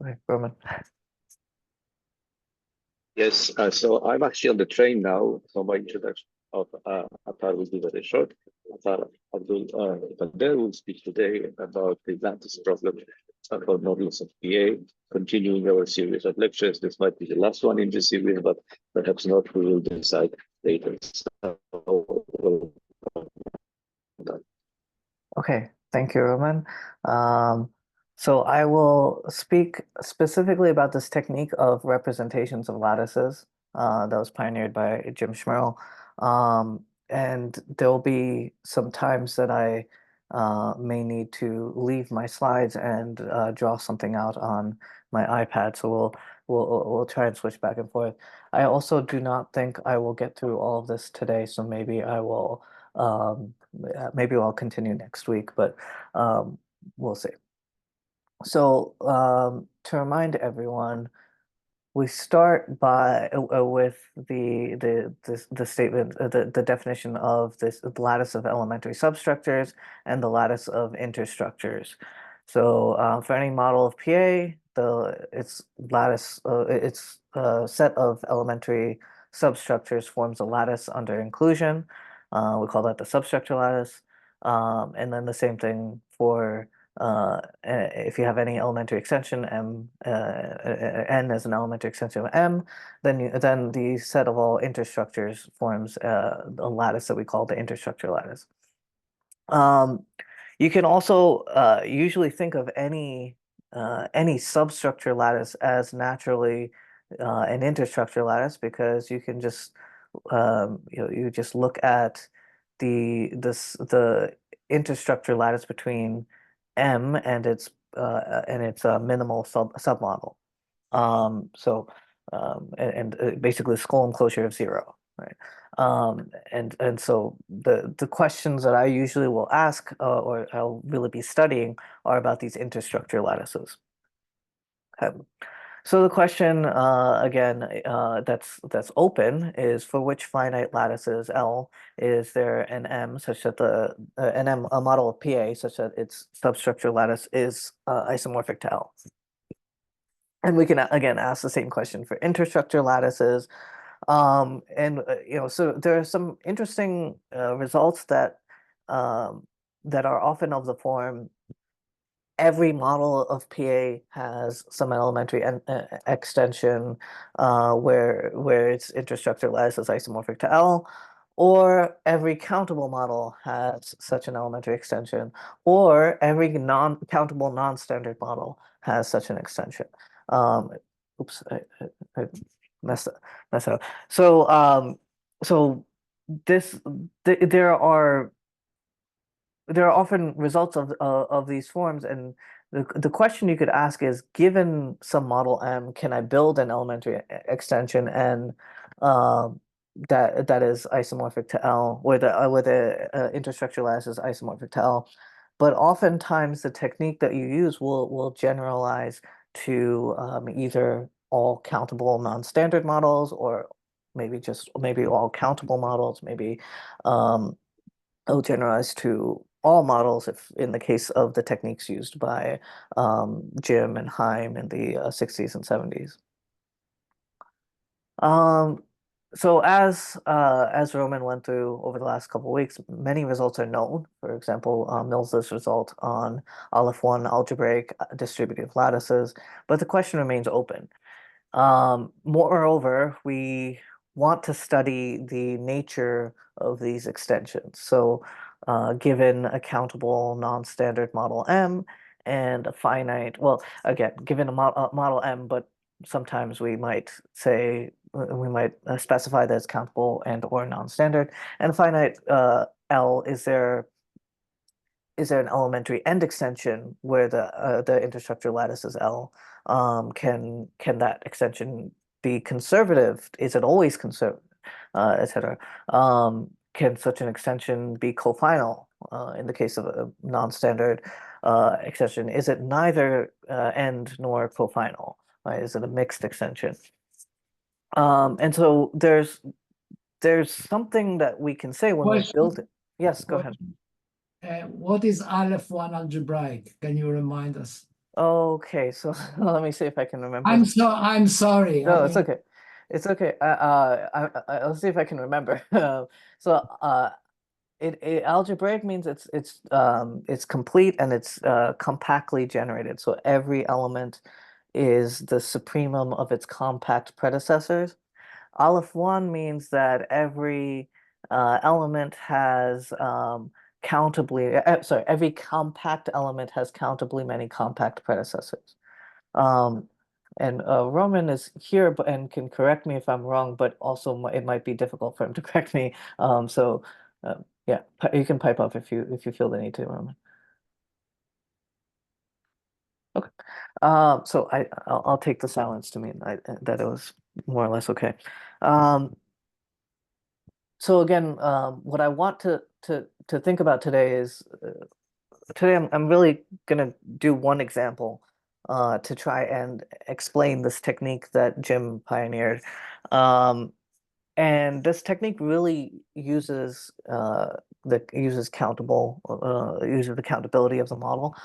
Right, Roman. Yes, so I'm actually on the train now, so my introduction of Athar will be very short. Athar Abdul-Quader will speak today about the lattice problem for models of PA, continuing our series of lectures. This might be the last one in this series, but perhaps not, we will decide later. Okay, thank you, Roman. So I will speak specifically about this technique of representations of lattices that was pioneered by Jim Schmerl. And there'll be some times that I may need to leave my slides and draw something out on my iPad. So we'll try and switch back and forth. I also do not think I will get through all of this today, so maybe I will maybe I'll continue next week, but we'll see. So to remind everyone, we start by with the statement, the definition of the lattice of elementary substructures and the lattice of interstructures. So for any model of PA, its lattice, its set of elementary substructures forms a lattice under inclusion. We call that the substructure lattice. And then the same thing for if you have any elementary extension M, N as an elementary extension of M, then the set of all interstructures forms a lattice that we call the interstructure lattice. You can also usually think of any substructure lattice as naturally an interstructure lattice, because you can just you just look at the interstructure lattice between M and its minimal submodel. Basically the skull enclosure of 0, right? And so the questions that I usually will ask or I'll really be studying are about these interstructure lattices. Okay. So the question again that's open is, for which finite lattices L is there an M such that a model of PA such that its substructure lattice is isomorphic to L? And we can again ask the same question for interstructure lattices. So there are some interesting results that are often of the form: every model of PA has some elementary extension where its interstructure lattice is isomorphic to L, or every countable model has such an elementary extension, or every countable non-standard model has such an extension. Oops, I messed up. So there are often results of these forms, and the question you could ask is, given some model M, can I build an elementary extension N that is isomorphic to L, where the interstructure lattice is isomorphic to L? But oftentimes the technique that you use will generalize to either all countable non-standard models, or maybe all countable models, maybe it'll generalize to all models if in the case of the techniques used by Jim and Heim in the 60s and 70s. So as Roman went through over the last couple of weeks, many results are known. For example, Mills's result on Aleph 1 algebraic distributive lattices, but the question remains open. Moreover, we want to study the nature of these extensions. So given a countable non-standard model M and a finite, well, again, given a model M, but sometimes we might say, we might specify that it's countable and or non-standard, and finite L, is there an elementary end extension where the interstructure lattice is L? Can that extension be conservative? Is it always conservative, etc.? Can such an extension be cofinal in the case of a non-standard extension? Is it neither end nor cofinal? Right? Is it a mixed extension? And so there's something that we can say when we're building. Yes, go ahead. What is Aleph 1 algebraic? Can you remind us? Okay, so let me see if I can remember this. I'm sorry. I No, it's mean, okay. It's okay. I'll see if I can remember. So algebraic means it's complete and it's compactly generated. So every element is the supremum of its compact predecessors. Aleph 1 means that every element has every compact element has countably many compact predecessors. Um, and Roman is here and can correct me if I'm wrong, but also it might be difficult for him to correct me. So yeah, you can pipe up if you feel the need to, Roman. Okay. So I'll take the silence to mean that it was more or less okay. Um, so again, what I want to think about today is today I'm really gonna do one example to try and explain this technique that Jim pioneered. And this technique really uses the countability of the model.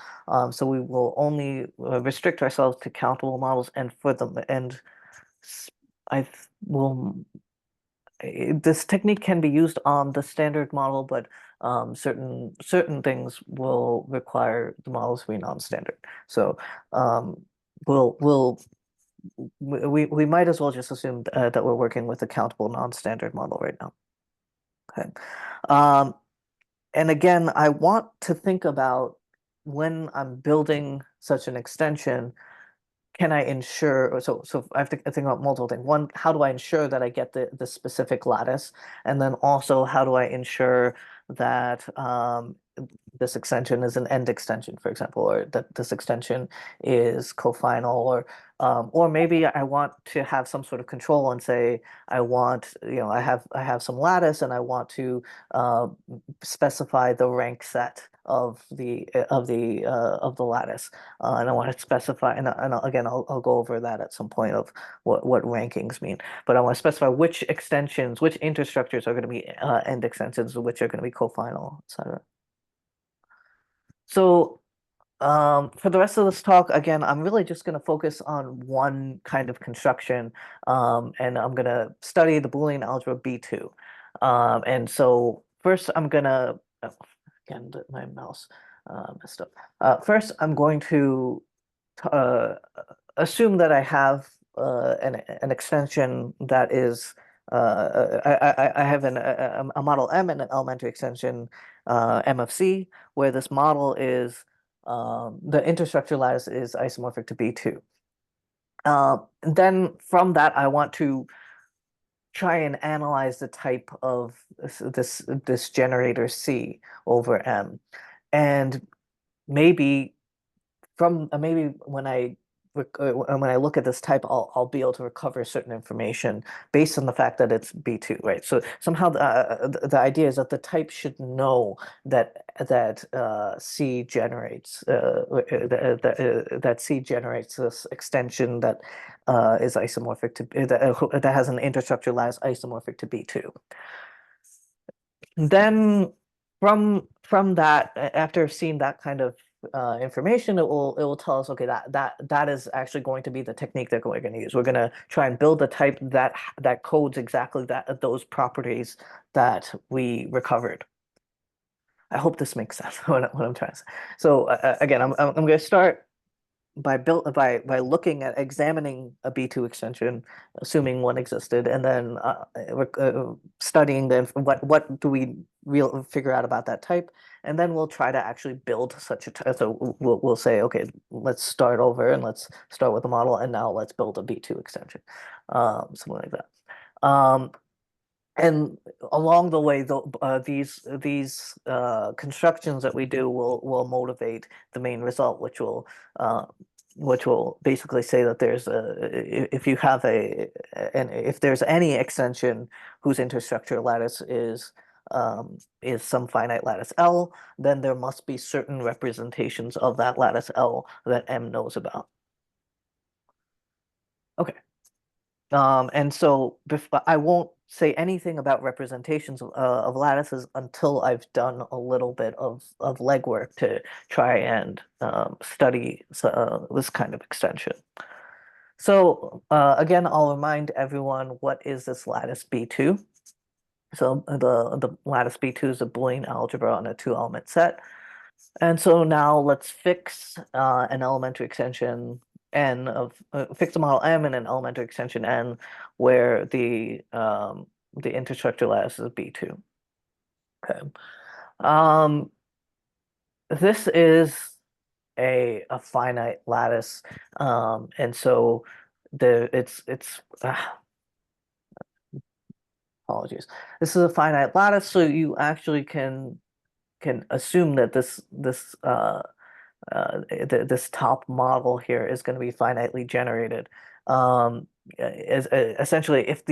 So we will only restrict ourselves to countable models, and for them and I will this technique can be used on the standard model, but certain things will require the models to be non-standard. So um, we'll we might as well just assume that we're working with a countable non-standard model right now. Okay. Um, and again, I want to think about when I'm building such an extension, can I ensure, so I have to think about multiple things. One, how do I ensure that I get the specific lattice? And then also, how do I ensure that this extension is an end extension, for example, or that this extension is cofinal, or maybe I want to have some sort of control and say I want, I have some lattice and I want to uh, specify the rank set of the lattice. And I want to specify, and again, I'll go over that at some point of what rankings mean. But I want to specify which extensions, which interstructures are going to be end extensions, which are going to be cofinal, etc. So for the rest of this talk, again, I'm really just going to focus on one kind of construction, and I'm going to study the Boolean algebra B2. And so first, I'm going to, again, my mouse messed up. First, I'm going to uh, assume that I have an extension that is I have a model M and an elementary extension M of C, where this model is the interstructure lattice is isomorphic to B2. Then from that, I want to try and analyze the type of this generator C over M, and maybe maybe when I look at this type, I'll be able to recover certain information based on the fact that it's B2, right? So somehow the idea is that the type should know that C generates that C generates this extension that is isomorphic to that has an interstructure lattice isomorphic to B2. Then from that, after seeing that kind of information, it will tell us, okay, that is actually going to be the technique that we're going to use. We're going to try and build a type that codes exactly those properties that we recovered. I hope this makes sense what I'm trying to say. So again, I'm going to start by looking at examining a B2 extension, assuming one existed, and then studying what do we figure out about that type, and then we'll try to actually build such a type. So we'll say, okay, let's start over and let's start with a model, and now let's build a B2 extension, something like that. And along the way, these constructions that we do will motivate the main result, which will basically say that if you have if there's any extension whose interstructure lattice is some finite lattice L, then there must be certain representations of that lattice L that M knows about. Okay. And so I won't say anything about representations of lattices until I've done a little bit of legwork to try and study this kind of extension. So again, I'll remind everyone, what is this lattice B2? So the lattice B2 is a Boolean algebra on a two-element set. And so now let's fix an elementary extension n of fix a model M and an elementary extension n where the interstructure lattice is B2. Okay. Um, this is a finite lattice, and so it's apologies. This is a finite lattice, so you actually can assume that this top model here is going to be finitely generated. Is essentially, if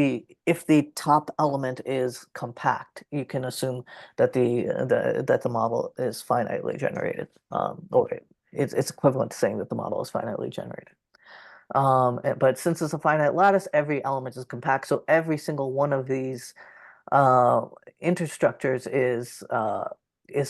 the top element is compact, you can assume that the model is finitely generated. Or it's equivalent to saying that the model is finitely generated. But since it's a finite lattice, every element is compact, so every single one of these uh, interstructures is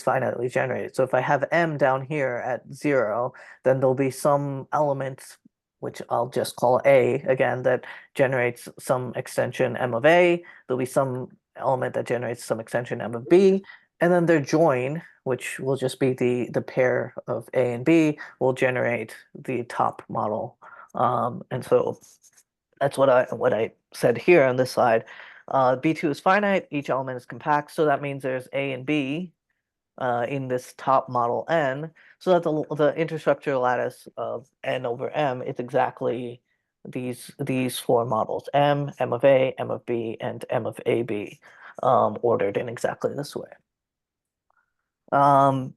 finitely generated. So if I have M down here at 0, then there'll be some element, which I'll just call A again, that generates some extension M of A. There'll be some element that generates some extension M of B, and then their join, which will just be the pair of A and B, will generate the top model. And so that's what I said here on this slide. B2 is finite, each element is compact, so that means there's A and B in this top model N, so that the interstructure lattice of N over M is exactly these four models: M, M of A, M of B, and M of AB, ordered in exactly this way. Um,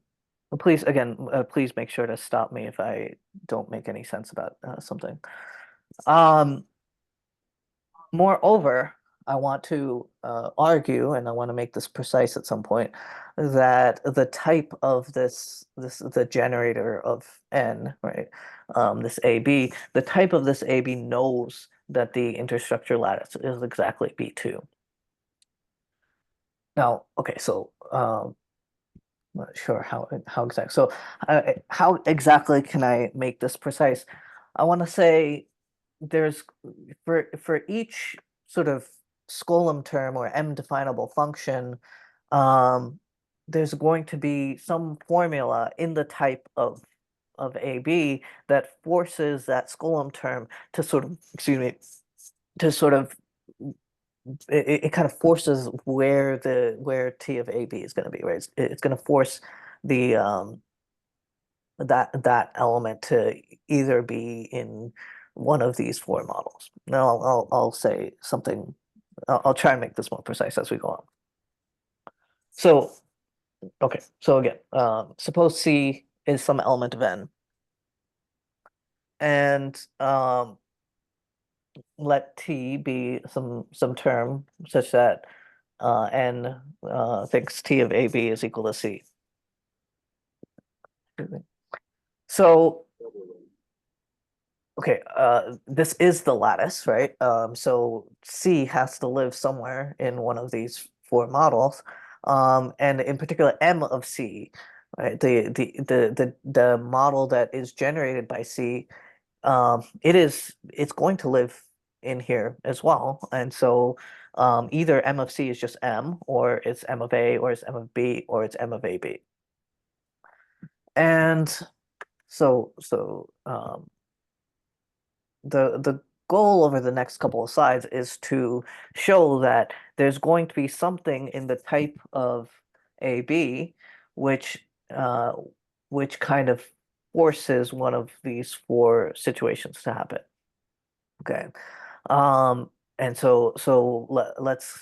please, again, please make sure to stop me if I don't make any sense about something. Um, Moreover, I want to argue, and I want to make this precise at some point, that the type of the generator of n, right, this AB, the type of this AB knows that the interstructure lattice is exactly B2. Now, okay, so not sure how exact. So, how exactly can I make this precise? I want to say there's for each sort of Skolem term or M-definable function, there's going to be some formula in the type of AB that forces that Skolem term to sort of, excuse me, to sort of it kind of forces where T of AB is going to be, right? It's going to force the that element to either be in one of these four models. Now I'll say something. I'll try and make this more precise as we go on. So okay, so again, suppose C is some element of n, and let T be some term such that n thinks T of AB is equal to C. So okay, this is the lattice, right? So C has to live somewhere in one of these four models, and in particular M of C, right? The model that is generated by C, it's going to live in here as well, and so either M of C is just M, or it's M of A, or it's M of B, or it's M of AB, and so the goal over the next couple of slides is to show that there's going to be something in the type of AB which uh, which kind of forces one of these four situations to happen. Okay. And so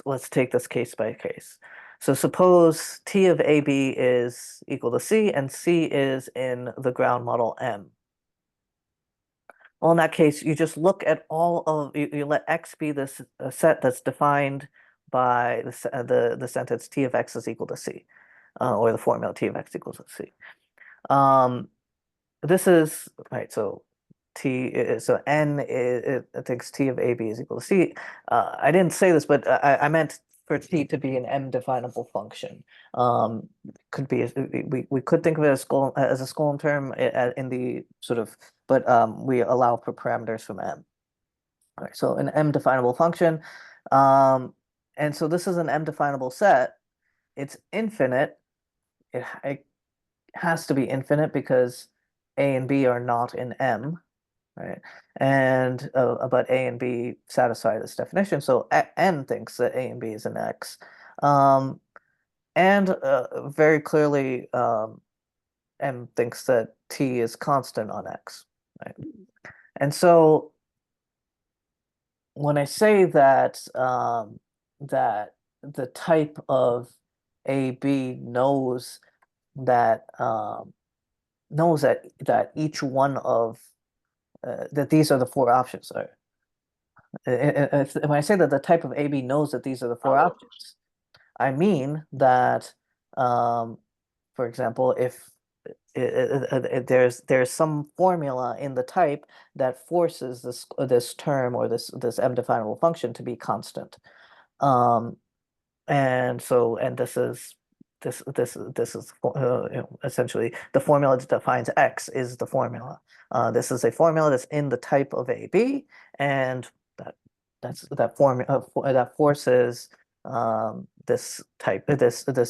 let's take this case by case. So suppose T of AB is equal to C and C is in the ground model M. Well, in that case, you just look at all of you let X be this set that's defined by the sentence T of X is equal to C, or the formula T of X equals to C. Um, this is right. So so n it thinks t of AB is equal to c. I didn't say this, but I meant for t to be an m-definable function. Could be we could think of it as a Skolem term in the sort of, but we allow for parameters from m. All right, so an m-definable function, and so this is an m-definable set. It's infinite. It has to be infinite because a and b are not in M, right? And but a and b satisfy this definition. So n thinks that a and b is an X, um, and very clearly m thinks that t is constant on X, right? And so when I say that that the type of AB that that each one of that these are the four options. Sorry. When I say that the type of AB knows that these are the four options, I mean that, for example, if there's some formula in the type that forces this term or this m-definable function to be constant. Um, and this is essentially the formula that defines X is the formula. This is a formula that's in the type of AB, and that formula that forces this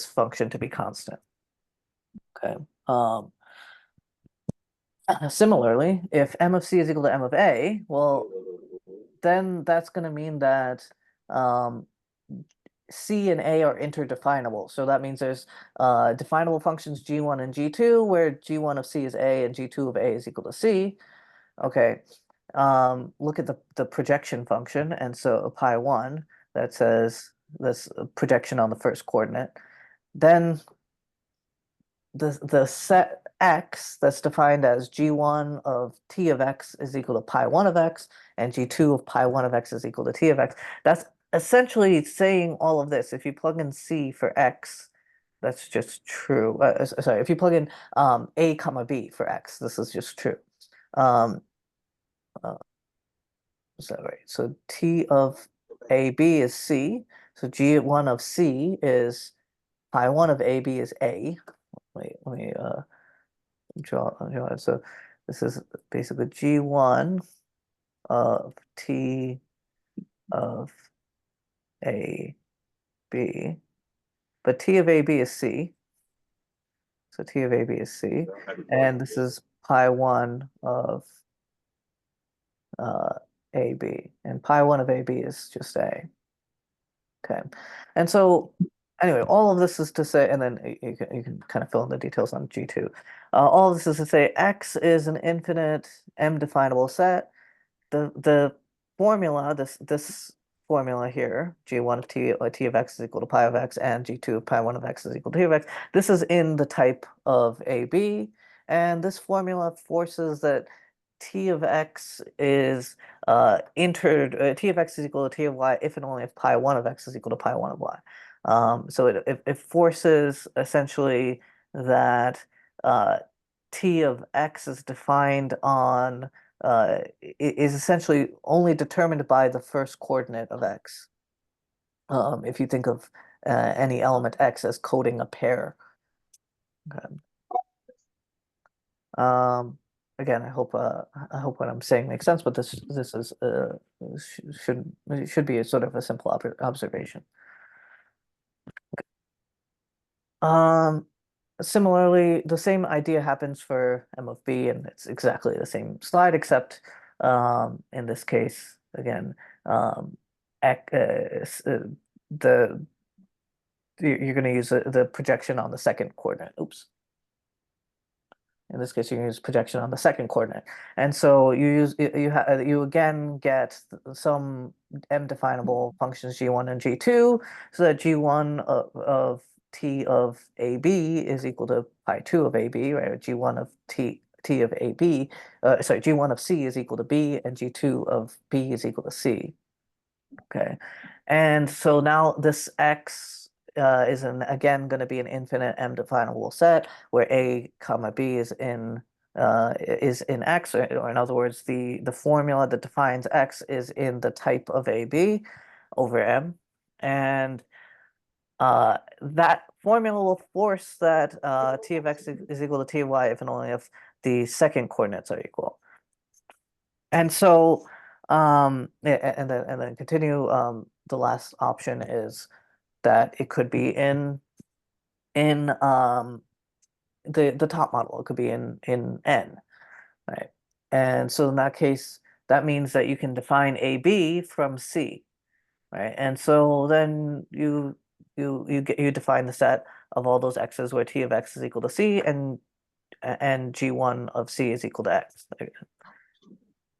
function to be constant. Okay. Similarly, if m of c is equal to m of a, well, then that's going to mean that um, C and A are interdefinable. So that means there's definable functions G1 and G2, where G1 of C is A and G2 of A is equal to C. Okay. Look at the projection function. And so pi 1 that says this projection on the first coordinate. Then the set X that's defined as G1 of T of X is equal to pi 1 of X, and G2 of pi 1 of X is equal to T of X. That's essentially saying all of this. If you plug in C for X, that's just true. Sorry, if you plug in A comma B for X, this is just true. Um, is that right? So T of AB is C. So G1 of C is pi 1 of AB is A. Let me draw it. So this is basically G1 of T of AB, but T of AB is C. So T of AB is C, and this is pi 1 of uh, AB, and pi 1 of AB is just A. Okay, and so anyway, all of this is to say, and then you can kind of fill in the details on G2. All of this is to say X is an infinite M-definable set. The formula, this formula here, G1 of T of X is equal to pi of X, and G2 of pi 1 of X is equal to T of X. This is in the type of AB, and this formula forces that T of X is T of X is equal to T of Y if and only if pi 1 of X is equal to pi 1 of Y. So it forces essentially that T of X is defined on is essentially only determined by the first coordinate of X. If you think of any element X as coding a pair. Okay. Again, I hope what I'm saying makes sense, but this is should be a sort of a simple observation. Um, Similarly, the same idea happens for M of B, and it's exactly the same slide, except in this case, again, the you're going to use the projection on the second coordinate. Oops. In this case, you use projection on the second coordinate, and so you again get some m-definable functions G1 and G2, so that G1 of T of AB is equal to pi 2 of AB, right? G1 of T of AB, sorry, G1 of C is equal to B, and G2 of B is equal to C. Okay, and so now this X is again going to be an infinite m-definable set where A comma B is in is in X, or in other words, the formula that defines X is in the type of AB over M, and that formula will force that T of X is equal to T of Y if and only if the second coordinates are equal. And so, and then continue. The last option is that it could be in the top model. It could be in N, right? And so in that case, that means that you can define AB from C, right? And so then you define the set of all those x's where T of X is equal to C and G1 of C is equal to X.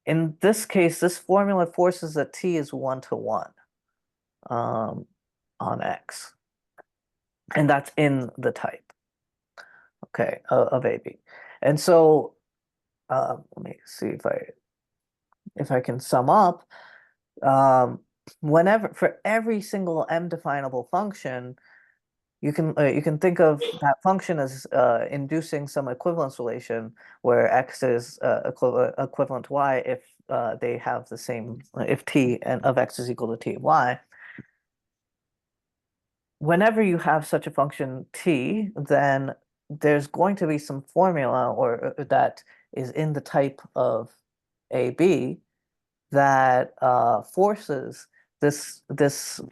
In this case, this formula forces that T is 1-to-1 on X, and that's in the type, okay, of AB. And so let me see if I can sum up. Whenever for every single m definable function, you can think of that function as inducing some equivalence relation where x is equivalent to y if they have the same, if t and of x is equal to t of y. Whenever you have such a function t, then there's going to be some formula or that is in the type of AB that forces this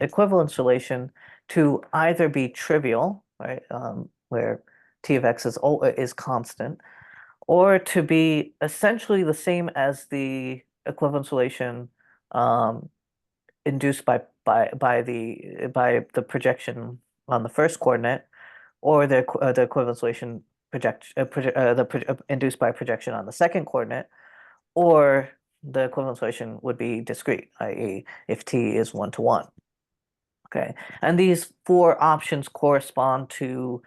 equivalence relation to either be trivial, right, where T of X is constant, or to be essentially the same as the equivalence relation induced by the projection on the first coordinate, or the equivalence relation induced by projection on the second coordinate, or the equivalence relation would be discrete, i.e., if t is 1-to-1. Okay, and these four options correspond to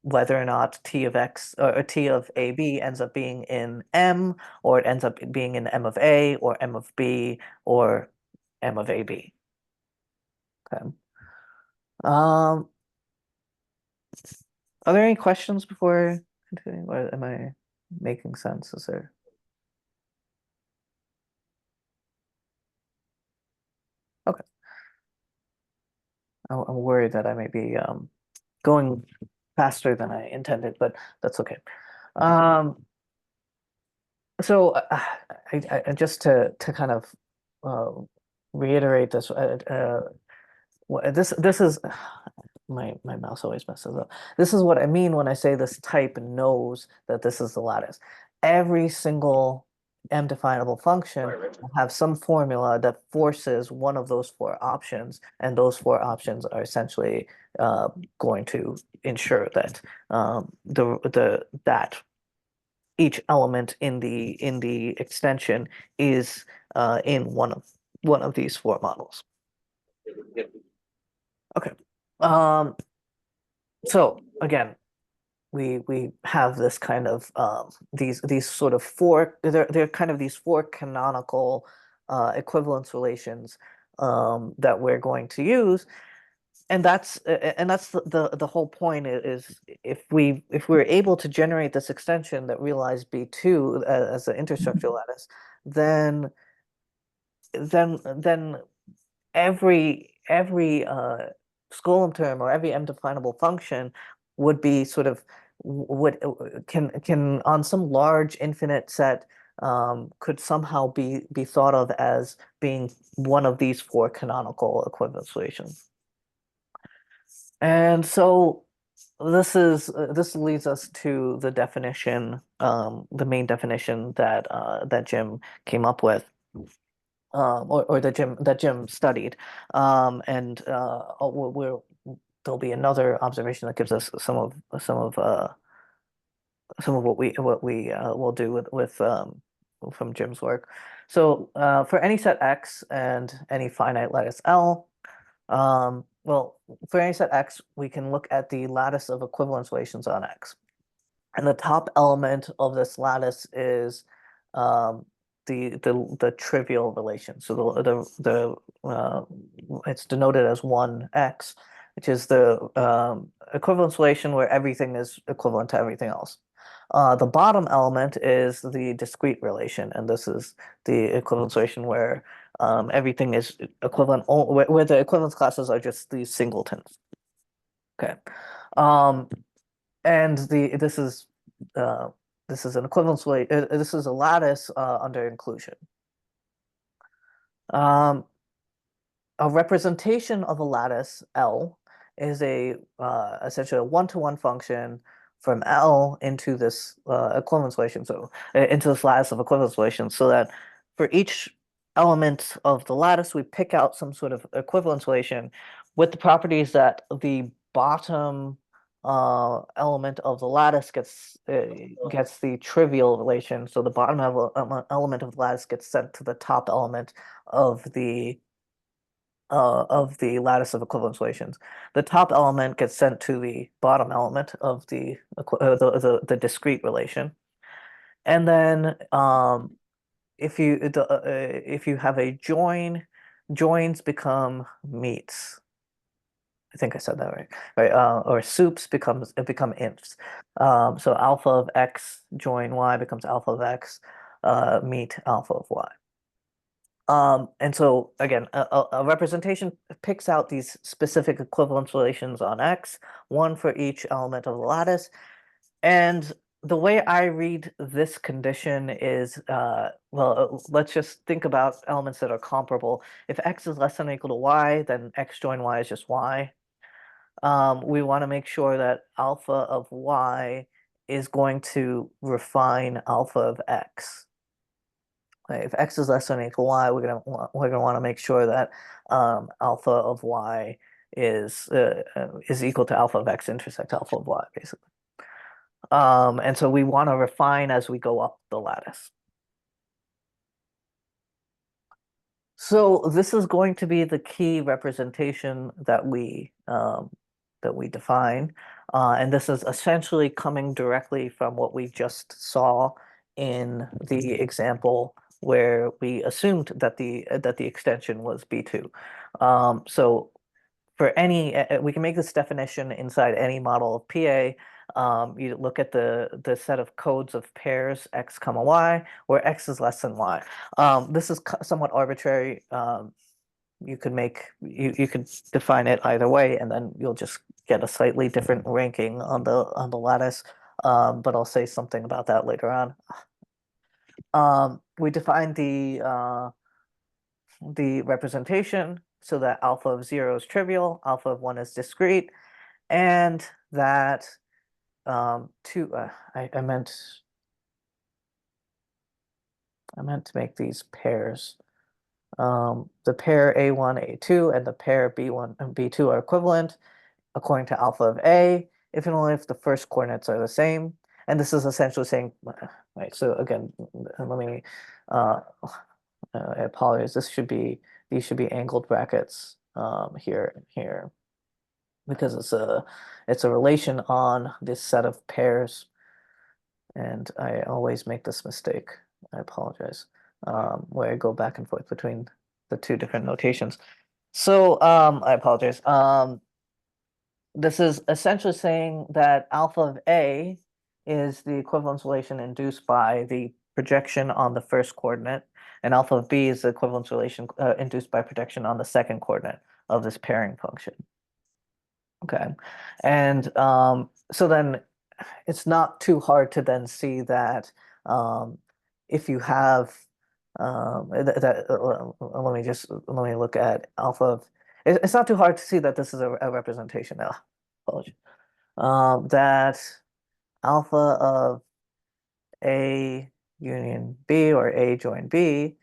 whether or not T of X or T of AB ends up being in M, or it ends up being in M of A, or M of B, or M of AB. Okay. Um, are there any questions before continuing, or am I making sense? Is there? Okay. I'm worried that I may be going faster than I intended, but that's okay. So just to kind of uh, reiterate this, this is my mouse always messes up. This is what I mean when I say this type knows that this is the lattice. Every single m-definable function will have some formula that forces one of those four options, and those four options are essentially going to ensure that that each element in the extension is in one of these four models. Okay. So again, we have this kind of these sort of four, they're kind of these four canonical equivalence relations that we're going to use, and that's the whole point is if we're able to generate this extension that realized B2 as an interstructural lattice, then then every Skolem term or every m-definable function would be sort of would can on some large infinite set could somehow be thought of as being one of these four canonical equivalence relations. And so this leads us to the definition, the main definition that that Jim came up with, or that Jim studied, and there'll be another observation that gives us some of what we will do with from Jim's work. So for any set X and any finite lattice L, well, for any set X, we can look at the lattice of equivalence relations on X. And the top element of this lattice is the trivial relation. So it's denoted as 1x, which is the equivalence relation where everything is equivalent to everything else. The bottom element is the discrete relation, and this is the equivalence relation where everything is equivalent, where the equivalence classes are just these singletons. Okay. Um, and uh, this is an equivalence way. This is a lattice under inclusion. Um, a representation of a lattice L is a essentially a one-to-one function from L into this equivalence relation, so into this lattice of equivalence relation, so that for each element of the lattice, we pick out some sort of equivalence relation with the properties that the bottom element of the lattice gets the trivial relation, so the bottom element of the lattice gets sent to the top element of the lattice of equivalence relations. The top element gets sent to the bottom element of the discrete relation. And then if you have a join, joins become meets. I think I said that right. Right. Or soups become ints. So alpha of x join y becomes alpha of x meet alpha of y. And so again, a representation picks out these specific equivalence relations on X, one for each element of the lattice. And the way I read this condition is, let's just think about elements that are comparable. If X is less than or equal to Y, then X join Y is just Y. We want to make sure that alpha of Y is going to refine alpha of X. Right, if x is less than or equal to y, we're gonna want to make sure that alpha of y is equal to alpha of x intersect alpha of y, basically. And so we want to refine as we go up the lattice. So this is going to be the key representation that we define, and this is essentially coming directly from what we just saw in the example where we assumed that the extension was B2. So for any, we can make this definition inside any model of PA. You look at the set of codes of pairs x comma y, where x is less than y. This is somewhat arbitrary. You could define it either way, and then you'll just get a slightly different ranking on the lattice. But I'll say something about that later on. We define the representation so that alpha of 0 is trivial, alpha of 1 is discrete, and that I meant to make these pairs. The pair A1, A2, and the pair B1 and B2 are equivalent according to alpha of A, if and only if the first coordinates are the same. And this is essentially saying, right, so again, let me, I apologize, these should be angled brackets here and here, because it's a relation on this set of pairs, and I always make this mistake. I apologize, where I go back and forth between the two different notations. So I apologize. This is essentially saying that alpha of A is the equivalence relation induced by the projection on the first coordinate, and alpha of B is the equivalence relation induced by projection on the second coordinate of this pairing function. Okay, and so then it's not too hard to then see that if you have let me look at alpha of it's not too hard to see that this is a representation now. Apologies. That alpha of A union B or A join B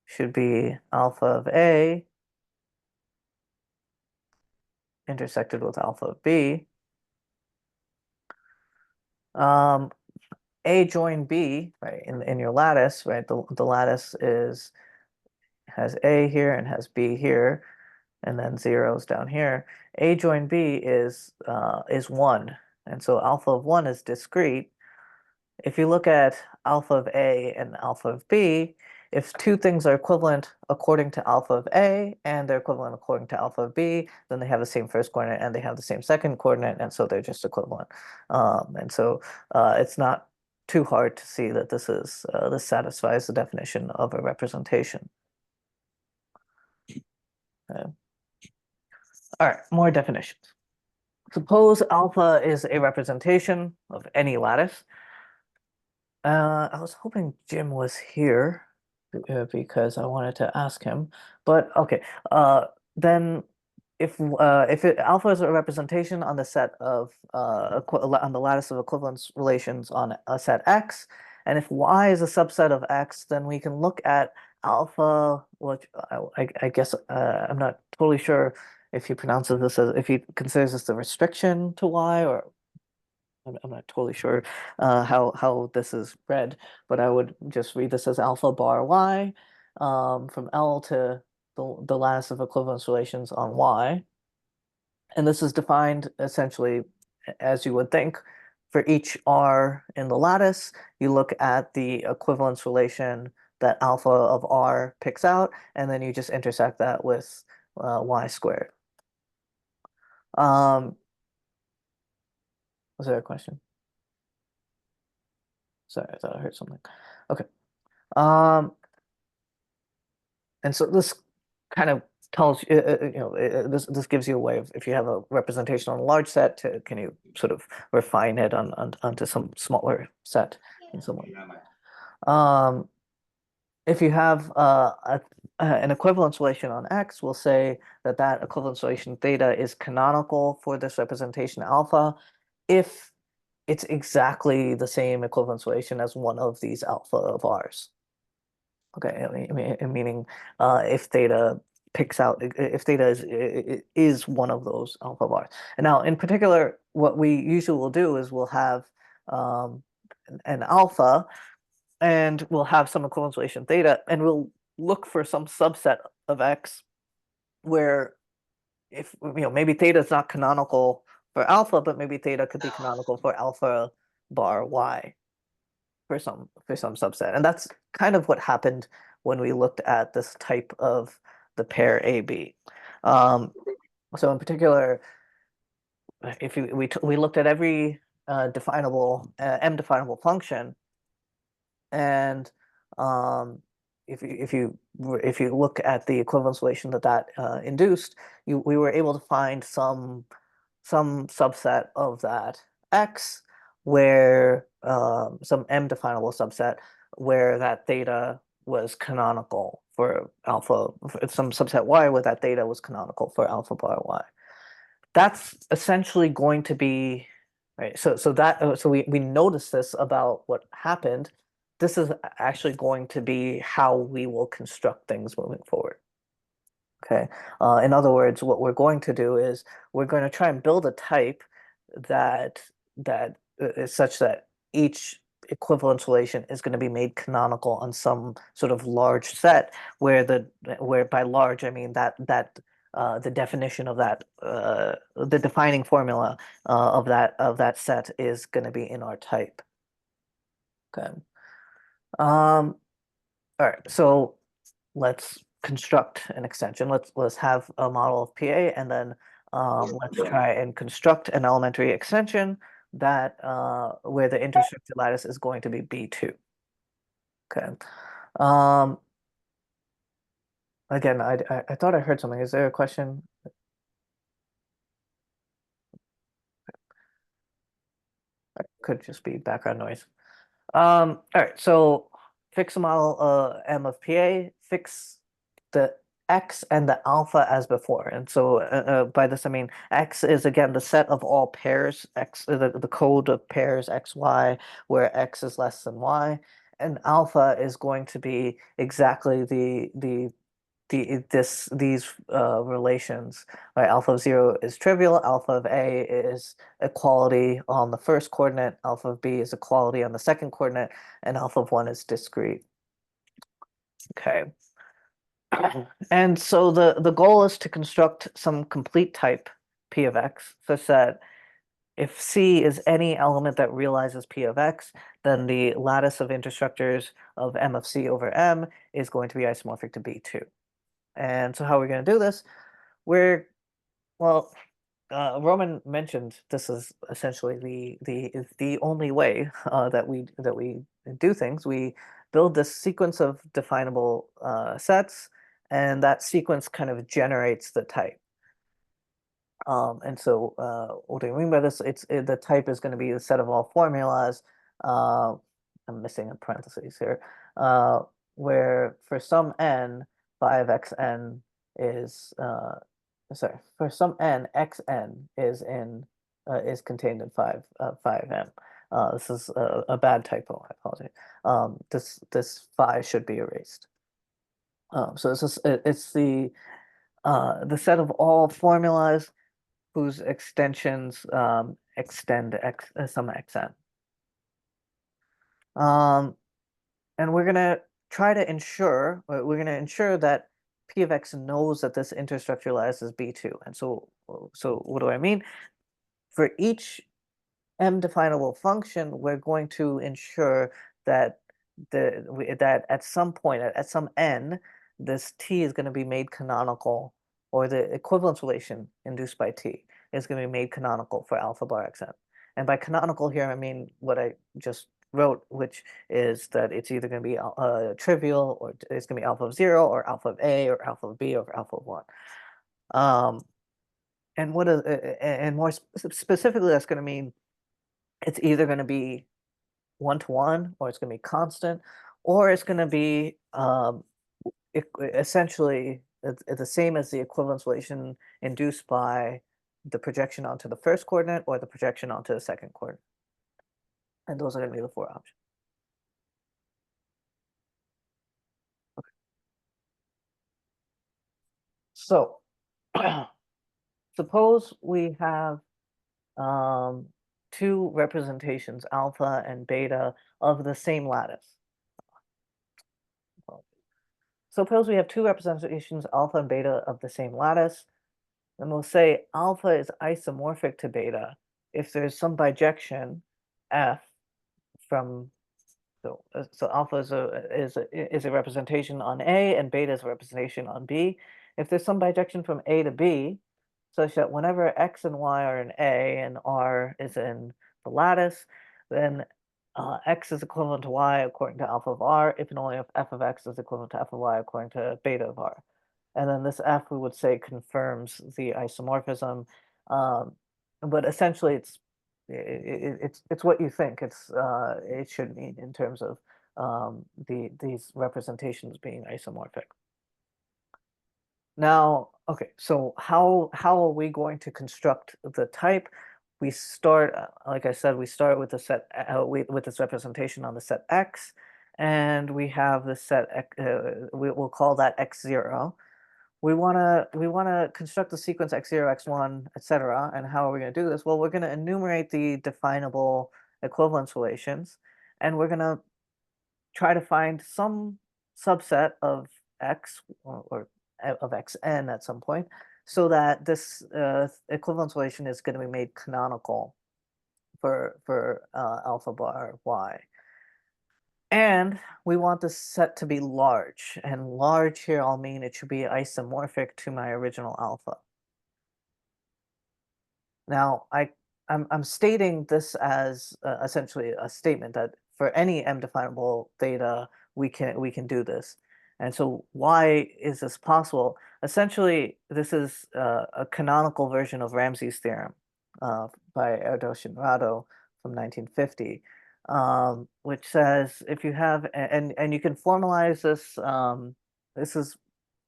should be alpha of A intersected with alpha of B. A join B, right, in your lattice, right, the lattice has A here and has B here, and then zeros down here. A join B is 1, and so alpha of 1 is discrete. If you look at alpha of A and alpha of B, if two things are equivalent according to alpha of A and they're equivalent according to alpha of B, then they have the same first coordinate and they have the same second coordinate, and so they're just equivalent. And so it's not too hard to see that this satisfies the definition of a representation. Okay. All right, more definitions. Suppose alpha is a representation of any lattice. I was hoping Jim was here because I wanted to ask him, but okay. Then if alpha is a representation on the set of on the lattice of equivalence relations on a set X, and if Y is a subset of X, then we can look at alpha, which I guess I'm not totally sure if he pronounces this as if he considers this the restriction to Y, or I'm not totally sure how this is read, but I would just read this as alpha bar Y from L to the lattice of equivalence relations on Y. And this is defined essentially as you would think. For each R in the lattice, you look at the equivalence relation that alpha of R picks out, and then you just intersect that with Y squared. Was there a question? Sorry, I thought I heard something. Okay. And so this kind of tells you, this gives you a way of, if you have a representation on a large set, can you sort of refine it onto some smaller set in some way. If you have an equivalence relation on X, we'll say that that equivalence relation theta is canonical for this representation alpha if it's exactly the same equivalence relation as one of these alpha of R's. Okay, meaning if theta picks out, if theta is one of those alpha bars. And now, in particular, what we usually will do is we'll have an alpha, and we'll have some equivalence relation theta, and we'll look for some subset of X where if maybe theta is not canonical for alpha, but maybe theta could be canonical for alpha bar Y for some subset. And that's kind of what happened when we looked at this type of the pair AB. So in particular, if we looked at every definable M definable function, and if you look at the equivalence relation that induced, we were able to find some subset of that X where some M definable subset where that theta was canonical for alpha, some subset Y where that theta was canonical for alpha bar Y. That's essentially going to be right. So we noticed this about what happened. This is actually going to be how we will construct things moving forward. Okay. In other words, what we're going to do is we're going to try and build a type that is such that each equivalence relation is going to be made canonical on some sort of large set where by large I mean that the definition of that the defining formula of that set is going to be in our type. Okay. All right. So let's construct an extension. Let's have a model of PA, and then let's try and construct an elementary extension that where the intersection lattice is going to be B2. Okay. Again, I thought I heard something. Is there a question? It could just be background noise. All right, so fix a model M of PA, fix the X and the alpha as before. And so by this, I mean X is again the set of all pairs, X, the code of pairs X, Y, where X is less than Y. And alpha is going to be exactly these relations, right? Alpha of 0 is trivial, alpha of A is equality on the first coordinate, alpha of B is equality on the second coordinate, and alpha of 1 is discrete. Okay. And so the goal is to construct some complete type P of X such that if C is any element that realizes P of X, then the lattice of interstructures of M of C over M is going to be isomorphic to B2. And so how are we going to do this? Well, Roman mentioned this is essentially the only way that we do things. We build this sequence of definable sets, and that sequence kind of generates the type. And so what do I mean by this? The type is going to be the set of all formulas. I'm missing a parentheses here, where for some n, 5xn is sorry, for some n, xn is contained in 5m. This is a bad typo. I apologize. This 5 should be erased. So it's the set of all formulas whose extensions extend some xn. And we're gonna ensure that P of X knows that this interstructure lattice is B2. And so what do I mean? For each M definable function, we're going to ensure that that at some point, at some n, this T is going to be made canonical, or the equivalence relation induced by T is going to be made canonical for alpha bar xn. And by canonical here, I mean what I just wrote, which is that it's either going to be trivial, or it's going to be alpha of 0, or alpha of A, or alpha of B, or alpha of 1. And more specifically, that's going to mean it's either going to be one-to-one, or it's going to be constant, or it's going to be essentially the same as the equivalence relation induced by the projection onto the first coordinate or the projection onto the second coordinate. And those are going to be the 4 options. Okay. So suppose we have two representations, alpha and beta, of the same lattice. Suppose we have two representations, alpha and beta, of the same lattice. And we'll say alpha is isomorphic to beta if there's some bijection f from so alpha is a representation on A, and beta is a representation on B. If there's some bijection from A to B, such that whenever x and y are in A and r is in the lattice, then x is equivalent to y according to alpha of r, if and only if f of x is equivalent to f of y according to beta of r. And then this f, we would say, confirms the isomorphism. But essentially, it's what you think it should mean in terms of these representations being isomorphic. Now, okay, so how are we going to construct the type? We start, like I said, we start with the set with this representation on the set X, and we have the set X, we'll call that X0. We wanna construct the sequence X0, X1, etc. And how are we going to do this? Well, we're going to enumerate the definable equivalence relations, and we're going to try to find some subset of X or of Xn at some point, so that this equivalence relation is going to be made canonical for alpha bar Y. And we want this set to be large, and large here I'll mean it should be isomorphic to my original alpha. Now I'm stating this as essentially a statement that for any m definable theta we can do this. And so why is this possible? Essentially, this is a canonical version of Ramsey's theorem by Erdos and Rado from 1950, which says if you have, and you can formalize this, this is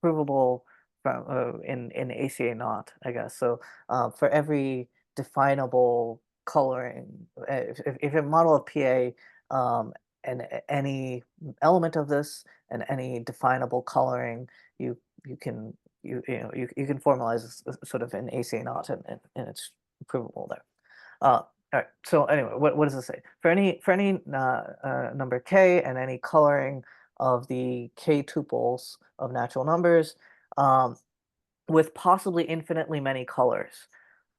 provable from in ACA naught, I guess. So for every definable coloring, if a model of PA and any element of this and any definable coloring, you can you can formalize this sort of in ACA naught, and it's provable there. All right. So anyway, what does it say? For any number k and any coloring of the k tuples of natural numbers, with possibly infinitely many colors,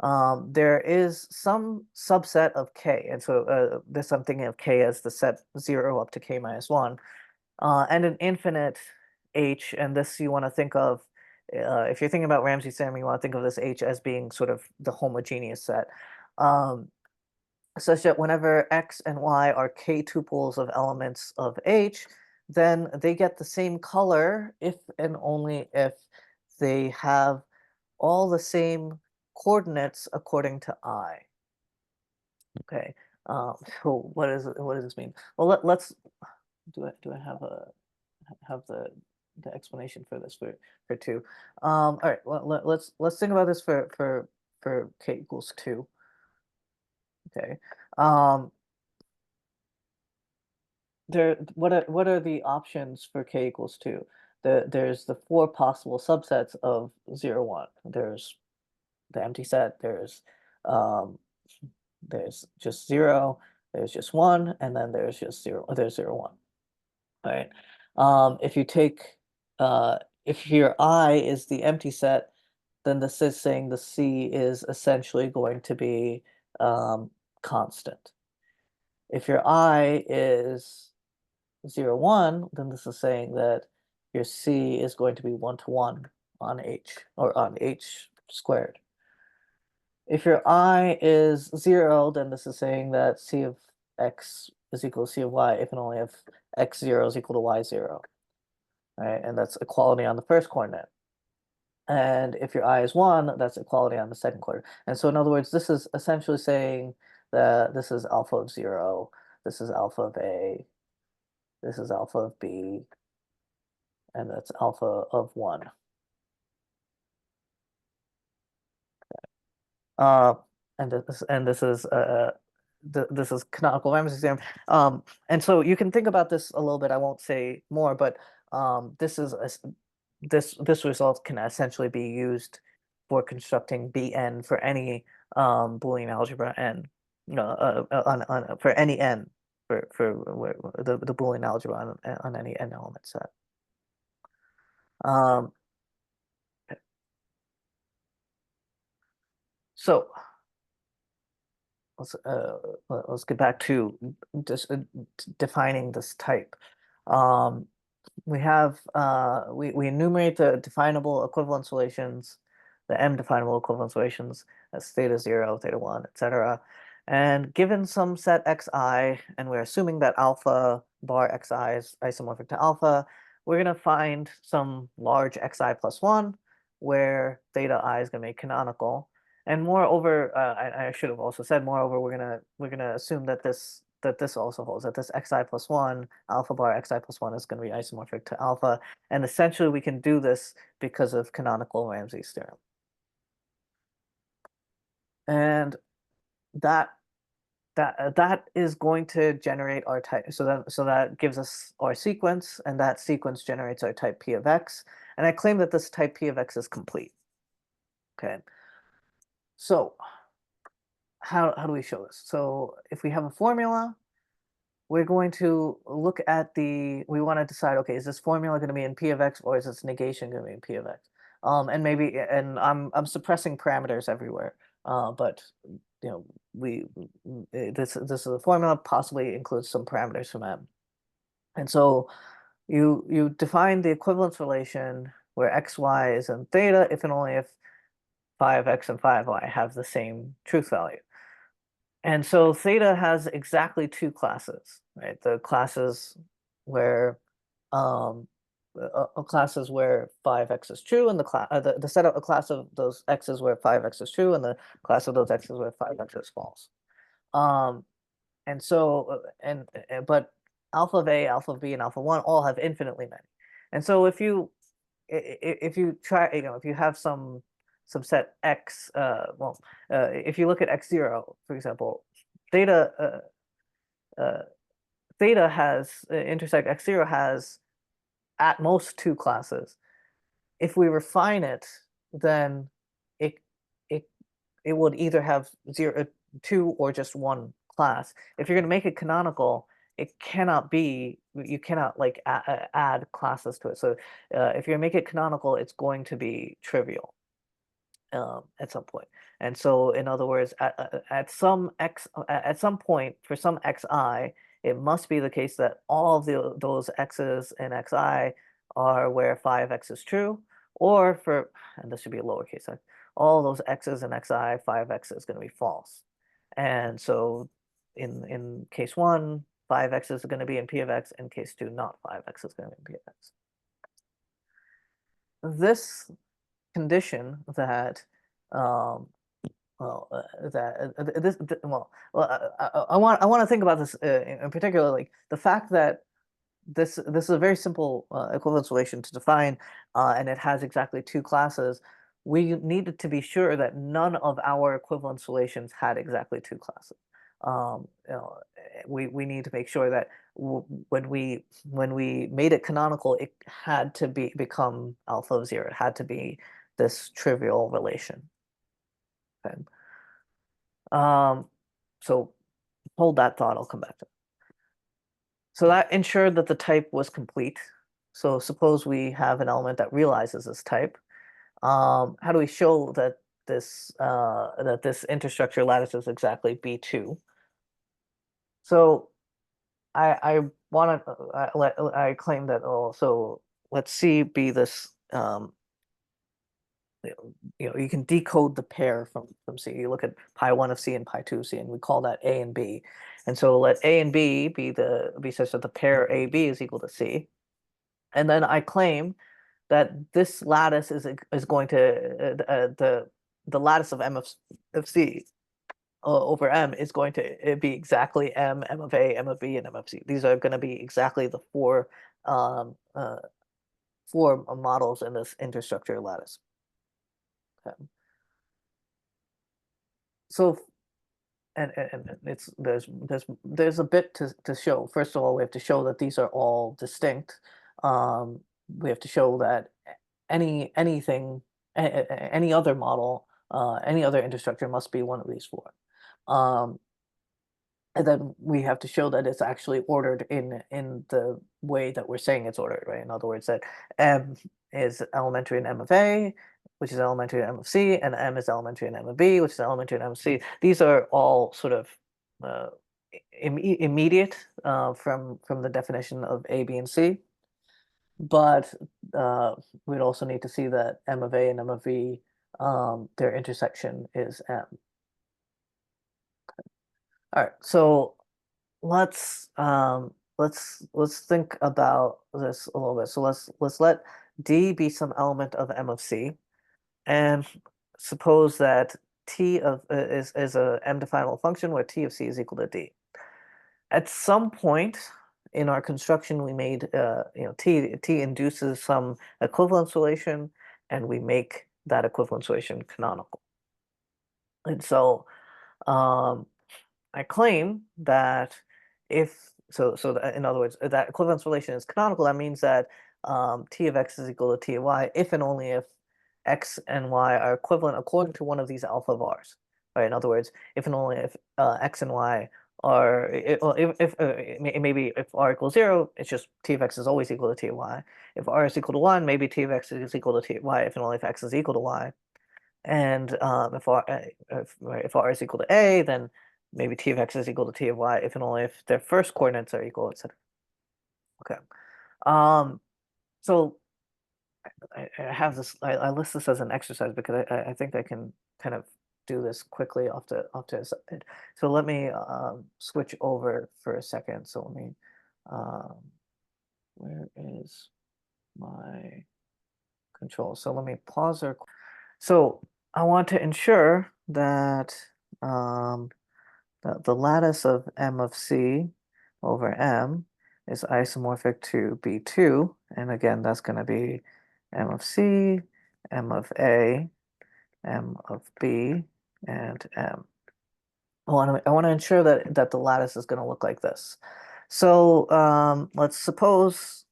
There is some subset of K, and so this I'm thinking of K as the set 0 up to K minus 1, and an infinite H, and this you want to think of, if you're thinking about Ramsey's theorem, you want to think of this H as being sort of the homogeneous set, um, such that whenever X and Y are K tuples of elements of H, then they get the same color if and only if they have all the same coordinates according to I. Okay. So what does this mean? Well, let's do I have the explanation for this for two? All right. Well, let's think about this for k equals 2. Okay. Um, what are the options for k equals 2? There's the 4 possible subsets of 0, 1. There's the empty set. Um, there's just 0, there's just 1, and then there's just 0, there's 0, 1. Right. If you take if your I is the empty set, then this is saying the C is essentially going to be constant. If your I is 0, 1, then this is saying that your C is going to be 1 to 1 on H, or on H squared. If your I is 0, then this is saying that C of X is equal to C of Y if and only if X0 is equal to Y0. Right? And that's equality on the first coordinate. And if your I is 1, that's equality on the second coordinate. And so in other words, this is essentially saying that this is alpha of 0, this is alpha of A, this is alpha of B, and that's alpha of 1. Uh, and this is canonical Ramsey's theorem. And so you can think about this a little bit. I won't say more, but this result can essentially be used for constructing Bn for any Boolean algebra n, for any n for the Boolean algebra on any n element set. Um, so let's get back to just defining this type. Um, we enumerate the definable equivalence relations, the m definable equivalence relations as theta 0, theta 1, etc. And given some set xi, and we're assuming that alpha bar xi is isomorphic to alpha, we're going to find some large xi plus 1 where theta I is going to be canonical. And moreover, I should have also said, moreover, we're gonna assume that this also holds, that this xi plus 1, alpha bar xi plus 1 is going to be isomorphic to alpha. And essentially we can do this because of canonical Ramsey's theorem. And that that is going to generate our type. So that gives us our sequence, and that sequence generates our type P of X. And I claim that this type P of X is complete. Okay. So how do we show this? So if we have a formula, we're going to look at we want to decide, okay, is this formula going to be in P of X, or is this negation going to be in P of X? And I'm suppressing parameters everywhere. But you know, this is a formula, possibly includes some parameters from M. And so you define the equivalence relation where xy is in theta if and only if phi of x and phi of y have the same truth value. And so theta has exactly 2 classes, right? The classes where classes where phi of x is true, and the set of a class of those x's where phi of x is true, and the class of those x's where phi of x is false. And so but alpha of A, alpha of B, and alpha 1 all have infinitely many. And so if you try, if you have some set x, if you look at x0, for example, theta theta has intersect x0 has at most 2 classes. If we refine it, then it it it would either have 0, 2, or just 1 class. If you're going to make it canonical, it cannot be, you cannot like add classes to it. So if you make it canonical, it's going to be trivial. at some point. And so, in other words, at some point for some xi, it must be the case that all of those x's in xi are where 5x is true, or for, and this should be a lowercase x, all those x's in xi, 5x is going to be false. And so, in case one, 5x is going to be in p of x. In case two, not 5x is going to be in p of x. This condition that well that this I want to think about this in particular, like the fact that this is a very simple equivalence relation to define, and it has exactly two classes. We needed to be sure that none of our equivalence relations had exactly two classes. We need to make sure that when we made it canonical, it had to become alpha of 0. It had to be this trivial relation. Okay. So hold that thought. I'll come back to it. So that ensured that the type was complete. So suppose we have an element that realizes this type. How do we show that this interstructure lattice is exactly B2? So I want to I claim that, oh, so let's C be this you can decode the pair from C. You look at pi1 of C and pi2 of C, and we call that A and B. And so let A and B be such that the pair AB is equal to C. And then I claim that this lattice is going to the lattice of M of C over M is going to be exactly M of A, M of B, and M of C. These are going to be exactly the um, uh, four models in this interstructure lattice. Okay. So and it's there's a bit to show. First of all, we have to show that these are all distinct. We have to show that any other model, any other interstructure must be one of these four. Um, and then we have to show that it's actually ordered in the way that we're saying it's ordered, right? In other words, that M is elementary in M of A, which is elementary in M of C, and M is elementary in M of B, which is elementary in M of C. These are all sort of immediate from the definition of A, B, and C. But we'd also need to see that M of A and M of B, their intersection is M. All right, so let's think about this a little bit. So let's let D be some element of M of C, and suppose that T of is a M definable function where T of C is equal to D. At some point in our construction, we made T induces some equivalence relation, and we make that equivalence relation canonical. And so I claim that in other words, that equivalence relation is canonical. That means that T of x is equal to T of y if and only if x and y are equivalent according to one of these alpha vars. Right? In other words, if and only if x and y are if maybe if r equals 0, it's just T of x is always equal to T of y. If r is equal to 1, maybe T of x is equal to T of y if and only if x is equal to y. And if r is equal to a, then maybe T of x is equal to T of y if and only if their first coordinates are equal, etc. Okay. So I have this. I list this as an exercise because I think I can kind of do this quickly off to a side. So let me switch over for a second. So let me where is my control? So let me pause there. So I want to ensure that the lattice of M of C over M is isomorphic to B2. And again, that's going to be M of C, M of A, M of B, and M. I want to ensure that the lattice is going to look like this. So let's suppose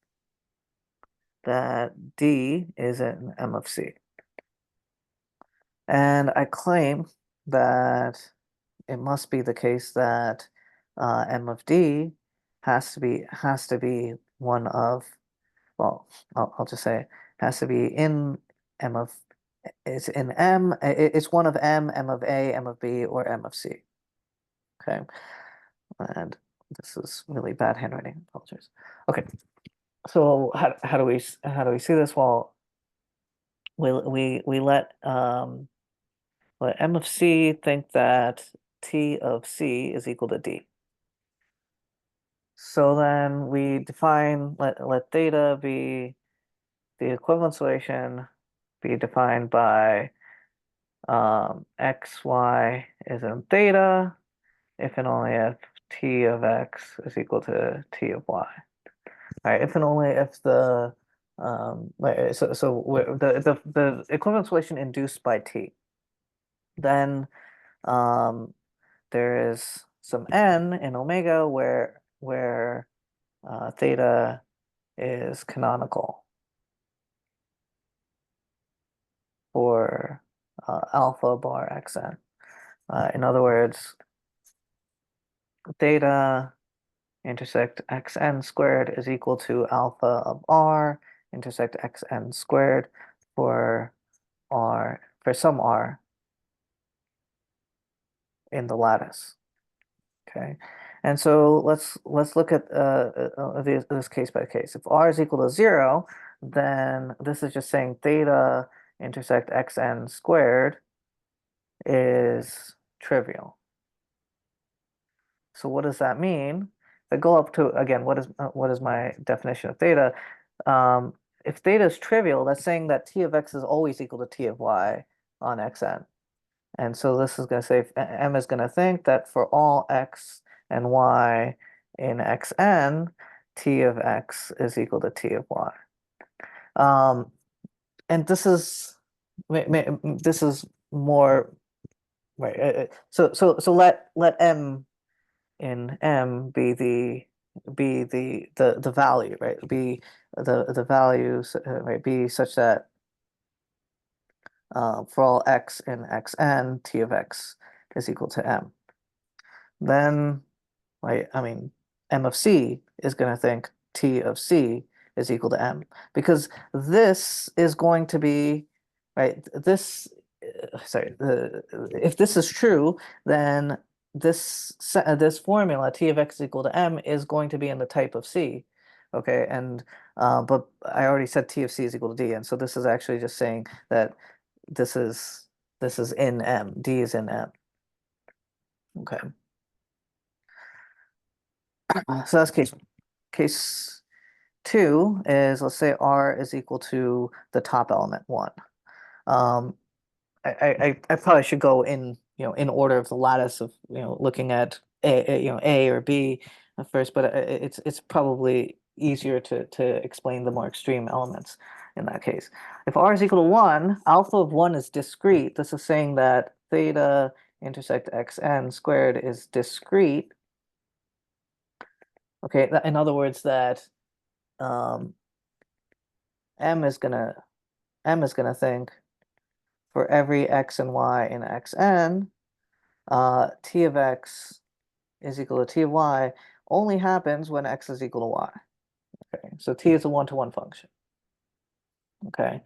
that D is an M of C. And I claim that it must be the case that M of D has to be one of, well, I'll just say has to be in M of is in M. It's one of M, M of A, M of B, or M of C. Okay. And this is really bad handwriting. Apologies. Okay. So how do we see this? Well, we let M of C think that T of C is equal to D. So then we define let theta be the equivalence relation be defined by x, y is in theta if and only if T of x is equal to T of y. All right, if and only if the the equivalence relation induced by T, then um, there is some n in omega where theta is canonical for alpha bar xn. In other words, theta intersect xn squared is equal to alpha of r intersect xn squared for some r in the lattice. Okay, and so let's look at this case by case. If r is equal to 0, then this is just saying theta intersect xn squared is trivial. So what does that mean? If I go up to, again, what is my definition of theta? If theta is trivial, that's saying that T of x is always equal to T of y on xn. And so this is going to say, M is going to think that for all x and y in xn, T of x is equal to T of y. And this is more, right? So let M in M be the value, right? Be the values, right? Be such that for all x in xn, T of x is equal to M. Then, right, I mean, M of C is going to think T of C is equal to M because this is going to be, right, sorry, if this is true, then this formula, T of x is equal to M, is going to be in the type of C. Okay, and but I already said T of C is equal to D, and so this is actually just saying that this is in M. D is in M. Okay. So that's case one. Case two is, let's say R is equal to the top element 1. Um, I probably should go in, in order of the lattice of, looking at A or B first, but it's probably easier to explain the more extreme elements in that case. If R is equal to 1, alpha of 1 is discrete. This is saying that theta intersect xn squared is discrete. Okay, in other words, that um, M is gonna think for every x and y in xn, T of x is equal to T of y only happens when x is equal to y. Okay, so T is a one-to-one function. Okay,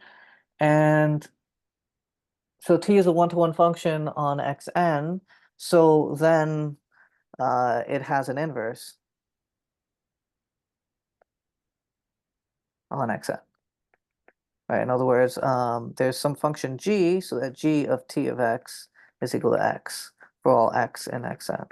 and so T is a one-to-one function on xn, so then it has an inverse on xn. Right, in other words, there's some function g, so that g of T of x is equal to x for all x in xn.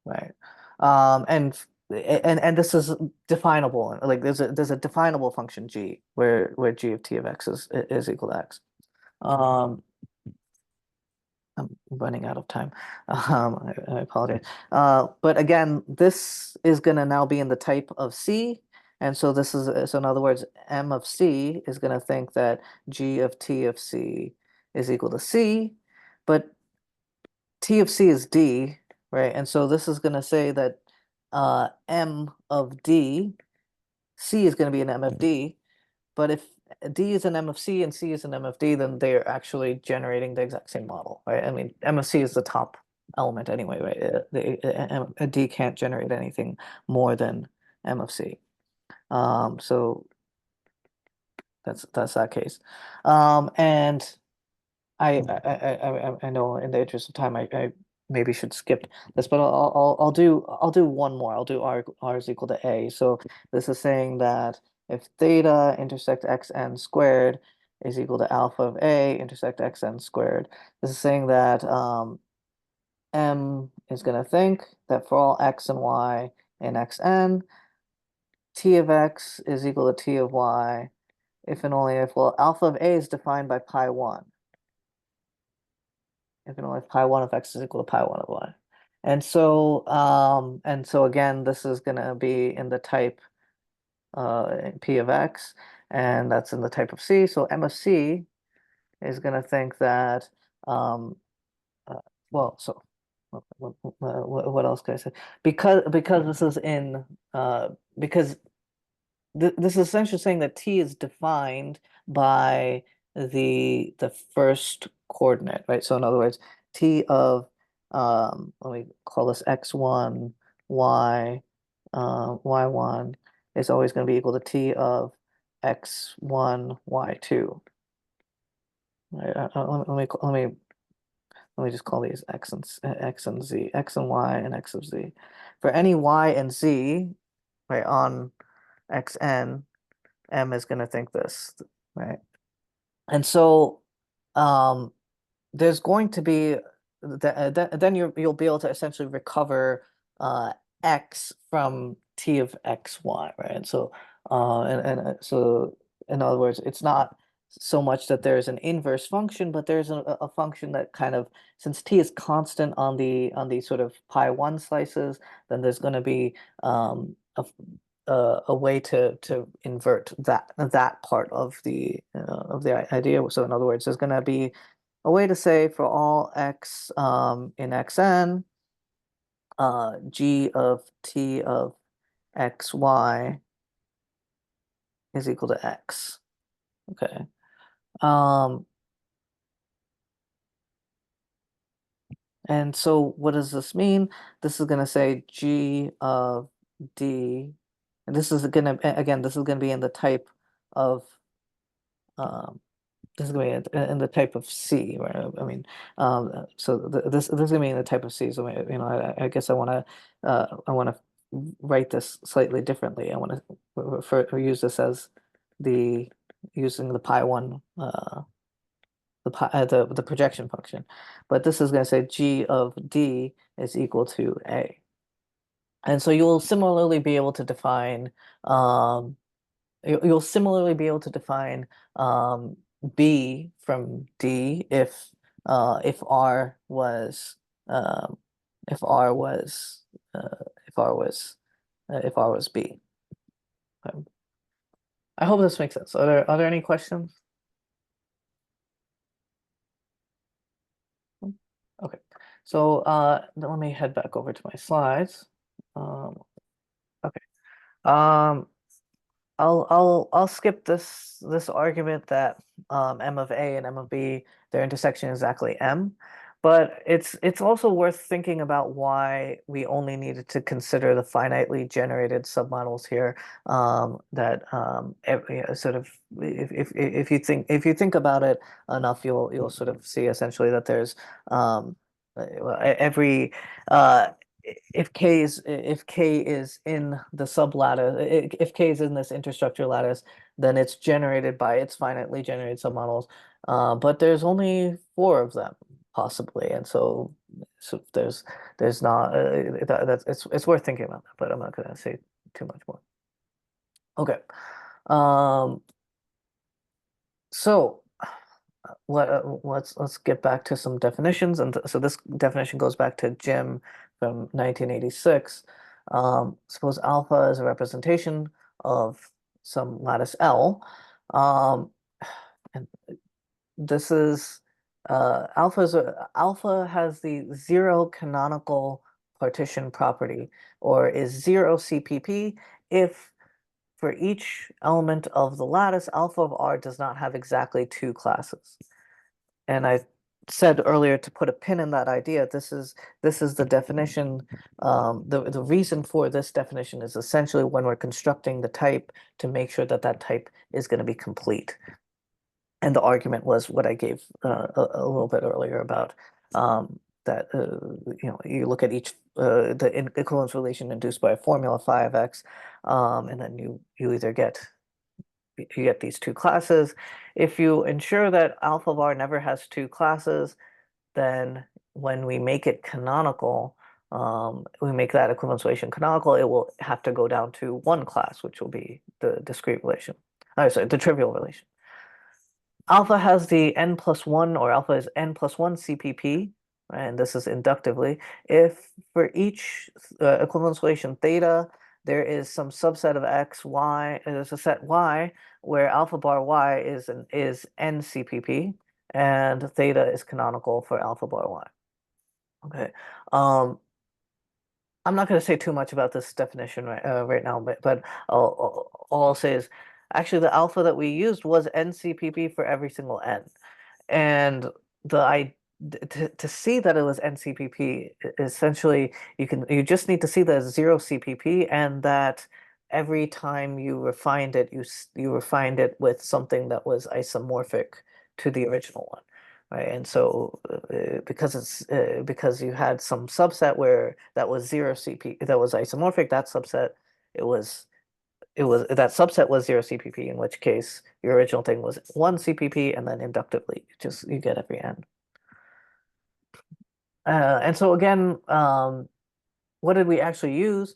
Right. And this is definable. Like there's a definable function g where g of T of x is equal to x. Um, I'm running out of time. I apologize. But again, this is going to now be in the type of C. And so this is, so in other words, M of C is going to think that G of T of C is equal to C, but T of C is D, right? And so this is going to say that M of D, C is going to be an M of D, but if D is an M of C and C is an M of D, then they're actually generating the exact same model, right? I mean, M of C is the top element anyway, right? A D can't generate anything more than M of C. So that's that case. And I know in the interest of time I maybe should skip this, but I'll do one more. I'll do R is equal to A. So this is saying that if theta intersect xn squared is equal to alpha of A intersect xn squared, this is saying that M is going to think that for all x and y in xn, t of x is equal to t of y if and only if, well, alpha of A is defined by pi 1. If and only if pi 1 of x is equal to pi 1 of y. And so again, this is going to be in the type p of x, and that's in the type of c. So M of c is going to think that, um, uh, well, so what else can I say? Because this is in, because this is essentially saying that t is defined by the first coordinate, right? So in other words, t of let me call this x1, y y1 is always going to be equal to t of x1, y2. Right? Let me just call these x and z, x and y and x of z. For any y and z, right, on xn, M is going to think this, right? And so um, there's going to be then you'll be able to essentially recover x from t of xy, right? And so so in other words, it's not so much that there's an inverse function, but there's a function that kind of, since t is constant on the sort of pi 1 slices, then there's going to be a way to invert that part of the idea. So in other words, there's going to be a way to say for all x in xn, g of t of xy is equal to x. Okay. Um, and so what does this mean? This is going to say g of d, and this is going to, again, this is going to be in the type of um, this is going to be in the type of C, right? I mean, so this is going to be in the type of C. So you know, I guess I want to write this slightly differently. I want to refer or use this as the using the pi 1 the projection function, but this is going to say g of d is equal to a, and so you'll similarly be able to define you'll similarly be able to define B from D if R was um, if R was if R was if R was B. Um, I hope this makes sense. Are there any questions? Okay, so then let me head back over to my slides. Okay. Um, I'll skip this argument that M of A and M of B, their intersection is exactly M, but it's also worth thinking about why we only needed to consider the finitely generated submodels here. That sort of if you think about it enough, you'll sort of see essentially that there's every uh, if K is in the sublattice, if K is in this interstructure lattice, then it's generated by its finitely generated submodels. But there's only four of them possibly, and so there's not that's it's worth thinking about that, but I'm not going to say too much more. Okay. Um, so let's get back to some definitions, and so this definition goes back to Jim from 1986. Suppose alpha is a representation of some lattice L, and this is alpha has the zero canonical partition property, or is zero CPP if for each element of the lattice, alpha of R does not have exactly two classes. And said earlier to put a pin in that idea, this is the definition. The reason for this definition is essentially when we're constructing the type to make sure that that type is going to be complete. And the argument was what I gave a little bit earlier about that you look at each the equivalence relation induced by a formula phi of x, and then you either get these two classes. If you ensure that alpha bar never has two classes, then when we make it canonical, we make that equivalence relation canonical, it will have to go down to one class, which will be the discrete relation. Sorry, the trivial relation. Alpha has the n plus 1, or alpha is n plus 1 CPP, and this is inductively. If for each equivalence relation theta, there is some subset of x, y, there's a set y, where alpha bar y is n CPP, and theta is canonical for alpha bar y. Okay. I'm not going to say too much about this definition right now, but all I'll say is actually the alpha that we used was NCPP for every single n. And to see that it was NCPP, essentially you just need to see that it's 0 CPP, and that every time you refined it, you refined it with something that was isomorphic to the original one. Right, and so because you had some subset where that was 0 CP, that was isomorphic, that subset that subset was 0 CPP, in which case your original thing was 1 CPP, and then inductively you get every n. And so again, what did we actually use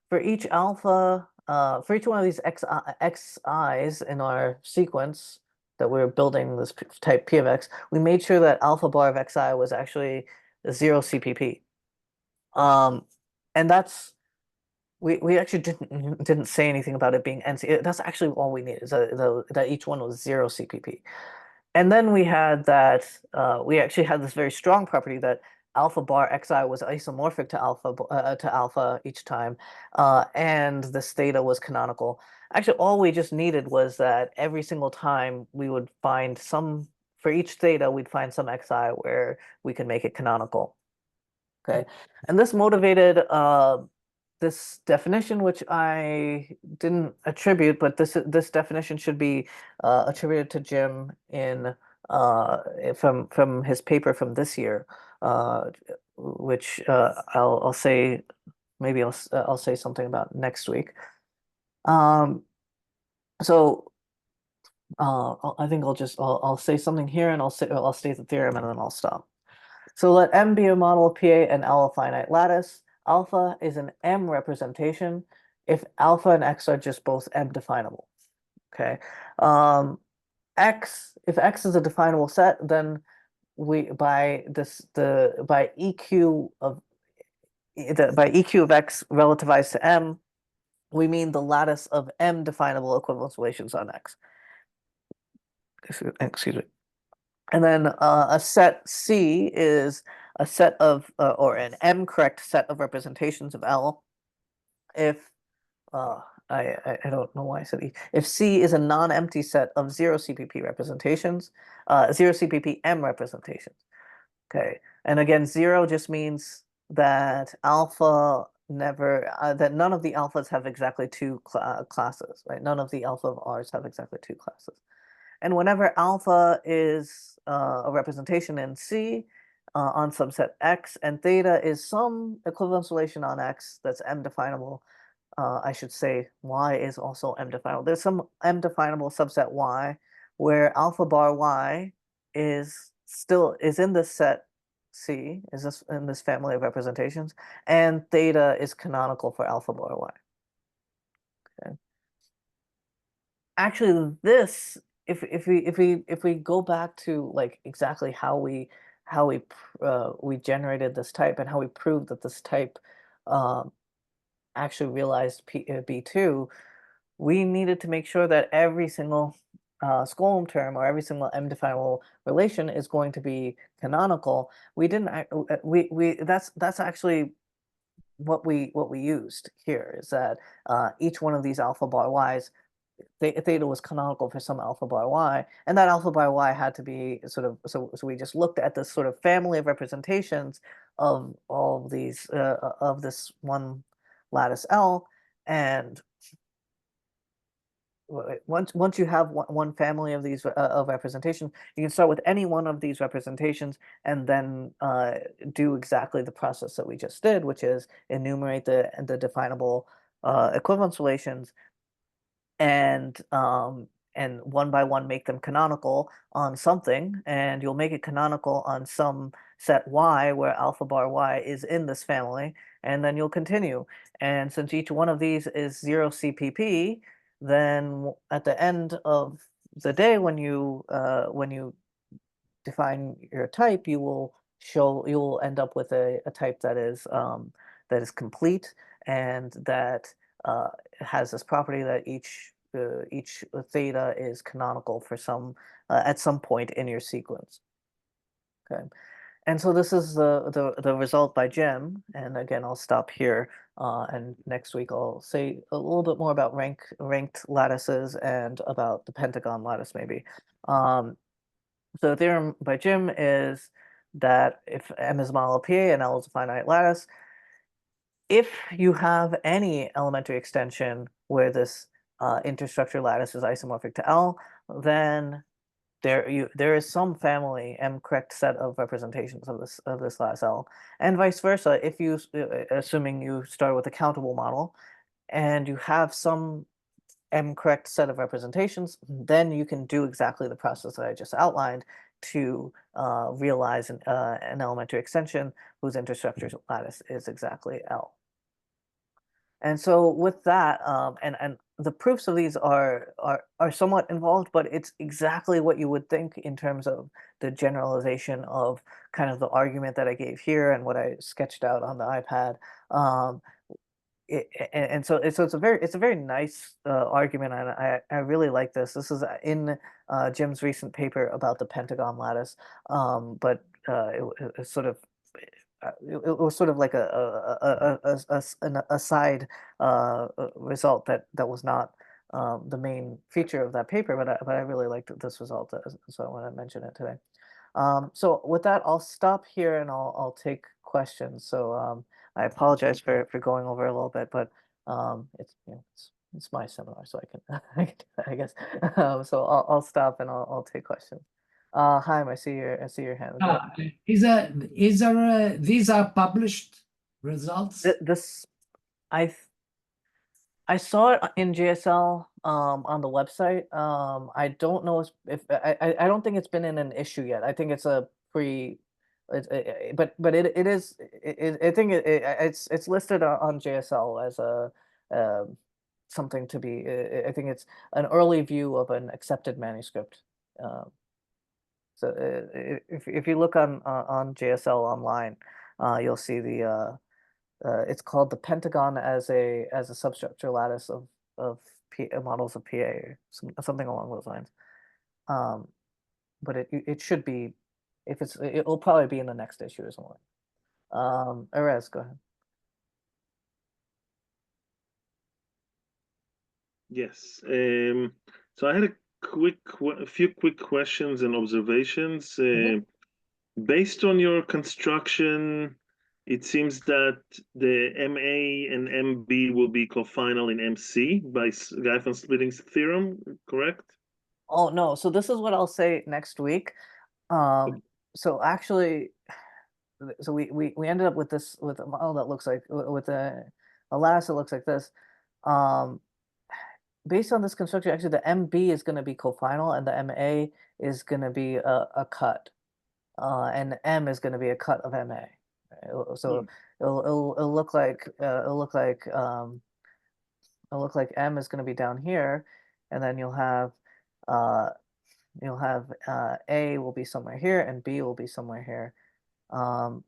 for each alpha? For each one of these xi's in our sequence that we're building this type P of x, we made sure that alpha bar of xi was actually 0 CPP. And that's we actually didn't say anything about it being NC. That's actually all we needed, is that each one was 0 CPP. And then we had that we actually had this very strong property that alpha bar xi was isomorphic to alpha each time, and this theta was canonical. Actually, all we just needed was that every single time we would find some, for each theta, we'd find some xi where we could make it canonical. Okay, and this motivated this definition, which I didn't attribute, but this definition should be attributed to Jim in from his paper from this year, which I'll say, maybe I'll say something about next week. So I think I'll say something here, and I'll state the theorem, and then I'll stop. So let M be a model of PA and L a finite lattice. Alpha is an M representation if alpha and X are just both M definable. Okay. If X is a definable set, then by EQ of X relativized to M, we mean the lattice of M definable equivalence relations on X. Excuse me. And then a set C is a set of, or an M correct set of representations of L if, I don't know why I said E. If C is a non-empty set of 0 CPP representations, 0 CPP M representations. Okay. And again, 0 just means that alpha never, that none of the alphas have exactly two classes, right? None of the alpha of R's have exactly two classes. And whenever alpha is a representation in C on subset X, and theta is some equivalence relation on X that's M definable, I should say Y is also M definable. There's some M definable subset Y where alpha bar Y is in this set C, is in this family of representations, and theta is canonical for alpha bar Y. Okay. Actually, this, if we go back to like exactly how we generated this type, and how we proved that this type actually realized B2, we needed to make sure that every single Skolem term, or every single M definable relation, is going to be canonical. We didn't that's actually what we used here, is that each one of these alpha bar Y's theta was canonical for some alpha bar y, and that alpha bar y had to be sort of, so we just looked at this sort of family of representations of all of these of this one lattice L, and once you have one family of these of representation, you can start with any one of these representations and then do exactly the process that we just did, which is enumerate the definable equivalence relations and one by one make them canonical on something, and you'll make it canonical on some set y where alpha bar y is in this family, and then you'll continue. And since each one of these is 0 CPP, then at the end of the day, when you define your type, you will end up with a type that is complete and that has this property that each theta is canonical for some at some point in your sequence. Okay, and so this is the result by Jim. And again, I'll stop here. And next week I'll say a little bit more about ranked lattices and about the pentagon lattice maybe. So the theorem by Jim is that if M is a model of PA and L is a finite lattice, if you have any elementary extension where this interstructure lattice is isomorphic to L, then there is some family M correct set of representations of this lattice L, and vice versa. If you assuming you start with a countable model and you have some M correct set of representations, then you can do exactly the process that I just outlined to realize an elementary extension whose interstructure lattice is exactly L. And so with that, and the proofs of these are somewhat involved, but it's exactly what you would think in terms of the generalization of kind of the argument that I gave here and what I sketched out on the iPad. Um, and so it's a very nice argument, and I really like this. This is in Jim's recent paper about the pentagon lattice, but it's sort of it was sort of like a side result that was not the main feature of that paper, but I really liked this result, so I want to mention it today. So with that, I'll stop here and I'll take questions. So I apologize for going over a little bit, but it's it's my seminar, so I can I can do that, I guess. So I'll stop and I'll take questions. Chaim, I see your hand. Go ahead. Is there these are published results? This I I saw it in JSL on the website. I don't know if I don't think it's been in an issue yet. I think it's a pre, but it is I think it's listed on JSL as a something to be. I think it's an early view of an accepted manuscript. Um, so if you look on JSL online, you'll see the it's called the Pentagon as a substructure lattice of models of PA, or something along those lines. Um, but it should be, if it'll probably be in the next issue or something. Erez, go ahead. Yes. So I had a few quick questions and observations. Based on your construction, it seems that the MA and MB will be cofinal in MC by Geifel-Splitting's theorem, correct? Oh no, so this is what I'll say next week. So actually, so we ended up with this with a model that looks like with a lattice that looks like this. Um, Based on this construction, actually the MB is going to be cofinal and the MA is going to be a cut, and M is going to be a cut of MA. So it'll look like M is going to be down here, and then uh, A will be somewhere here and B will be somewhere here. I'll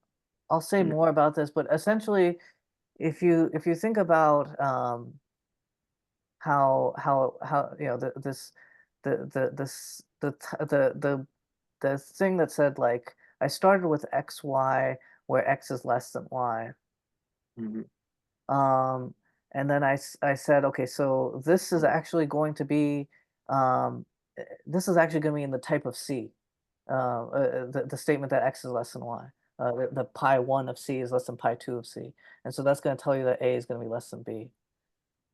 say more about this, but essentially, if you think about how this this the thing that said like I started with XY where X is less than Y. Mhm. Um, And then I said, okay, so this is actually going to be this is actually going to be in the type of C, the statement that x is less than y. The pi 1 of C is less than pi 2 of C. And so that's going to tell you that A is going to be less than B.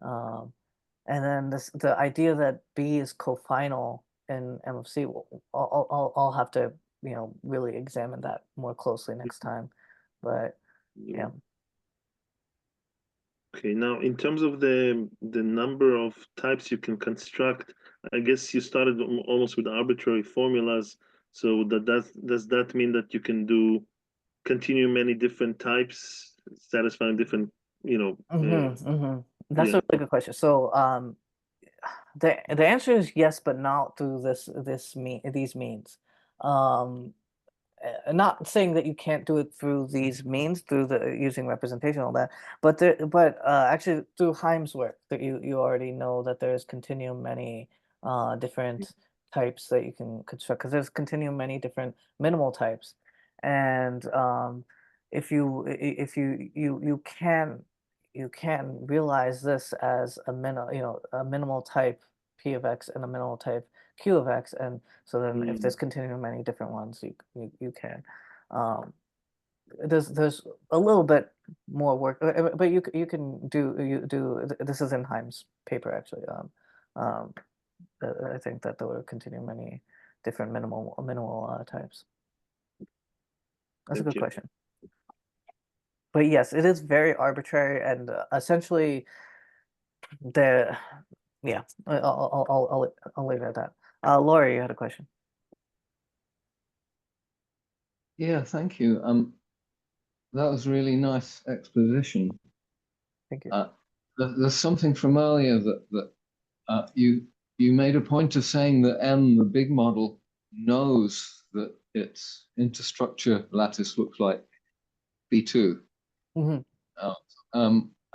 And then the idea that B is cofinal in M of C, I'll have to, really examine that more closely next time. But yeah. Okay, now in terms of the number of types you can construct, I guess you started almost with arbitrary formulas. So does that mean that you can continue many different types, satisfying different, That's yeah. a really good question. So the answer is yes, but not through these means. Not saying that you can't do it through these means, through the using representation and all that, but actually through Heim's work, that you already know that there's continuum many different types that you can construct, because there's continuum many different minimal types, and if you can realize this as a minimal type p of x and a minimal type q of x, and so then if there's continuum many different ones, you can. There's a little bit more work, but you can do this is in Heim's paper actually. I think that there were continuum many different minimal types. That's a Thank good you. question. But yes, it is very arbitrary, and essentially yeah, I'll leave it at that. Laurie, you had a question. Yeah, thank you. That was really nice exposition. Thank you. There's something from earlier that you made a point of saying that M, the big model, knows that its interstructure lattice looks like B2.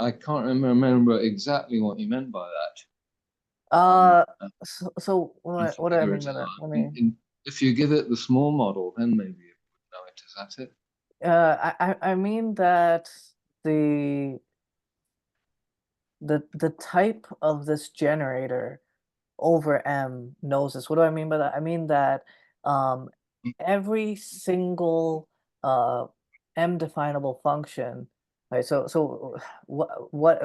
I can't remember exactly what you meant by that. So what do I mean by that? Let me. If you give it the small model, then maybe it would know it. Is that it? I mean that the type of this generator over M knows this. What do I mean by that? I mean that every single M definable function, right? So what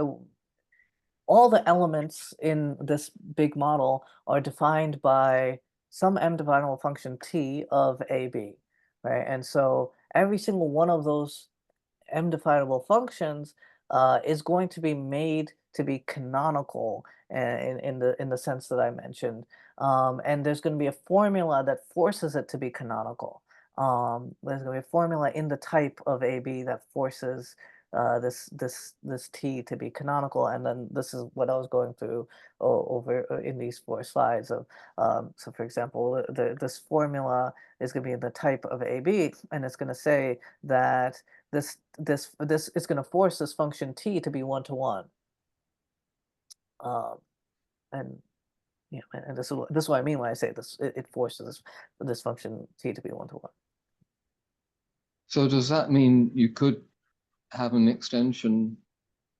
all the elements in this big model are defined by some M definable function T of AB, right? And so every single one of those M definable functions is going to be made to be canonical in the sense that I mentioned, and there's going to be a formula that forces it to be canonical. There's going to be a formula in the type of AB that forces this T to be canonical, and then this is what I was going through over in these 4 slides of. So, for example, this formula is going to be in the type of AB, and it's going to say that this is going to force this function T to be 1-to-1. And yeah, and this is what I mean when I say this. It forces this function T to be 1-to-1. So does that mean you could have an extension,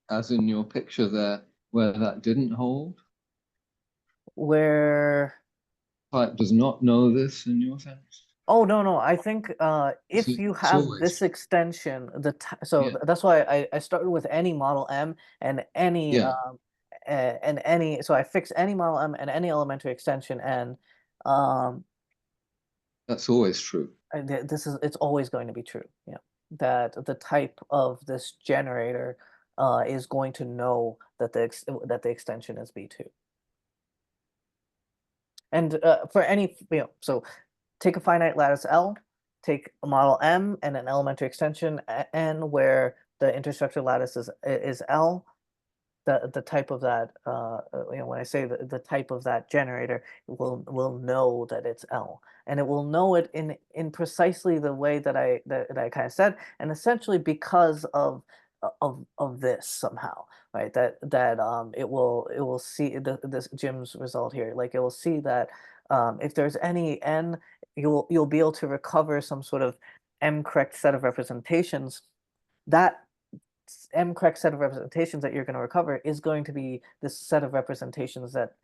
as in your picture there, where that didn't hold? Where Type does not know this, in your sense? Oh, no. I think if you have this extension, so that's why I started with any model M and any so I fix any model M and any elementary extension, and that's always true. It's always going to be true. Yeah, that the type of this generator is going to know that the extension is B2. And for any, so take a finite lattice L, take a model M and an elementary extension N where the interstructure lattice is L. The type of that, when I say the type of that generator, will know that it's L, and it will know it in precisely the way that I kind of said, and essentially because of this somehow, right? That it will see this Jim's result here, like it will see that if there's any N, you'll be able to recover some sort of M correct set of representations that correct set of representations that you're going to recover is going to be this set of representations that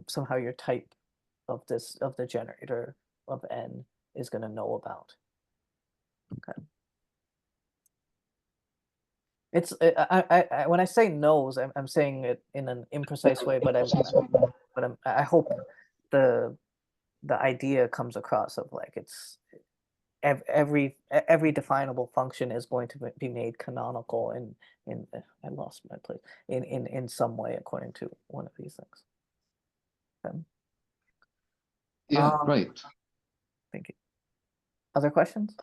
somehow your type of the generator of n is going to know about. Okay. It's when I say knows, I'm saying it in an imprecise way, but I hope the idea comes across of like it's every definable function is going to be made canonical in I lost my place in some way according to one of these things. Okay. Yeah, great. Thank you. Other questions?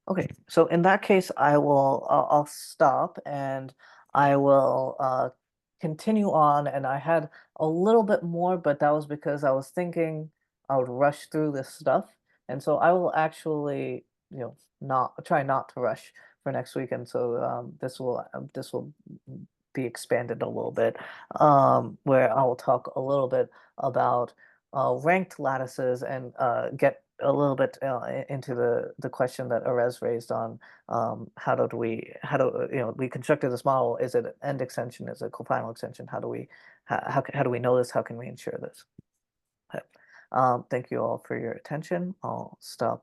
Okay, so in that case, I'll stop and I will continue on. And I had a little bit more, but that was because I was thinking I would rush through this stuff. And so I will actually, try not to rush for next week. And so this will be expanded a little bit, where I will talk a little bit about ranked lattices and get a little bit into the question that Erez raised on how do we constructed this model? Is it an end extension? Is it a cofinal extension? How do we know this? How can we ensure this? Okay. Thank you all for your attention. I'll stop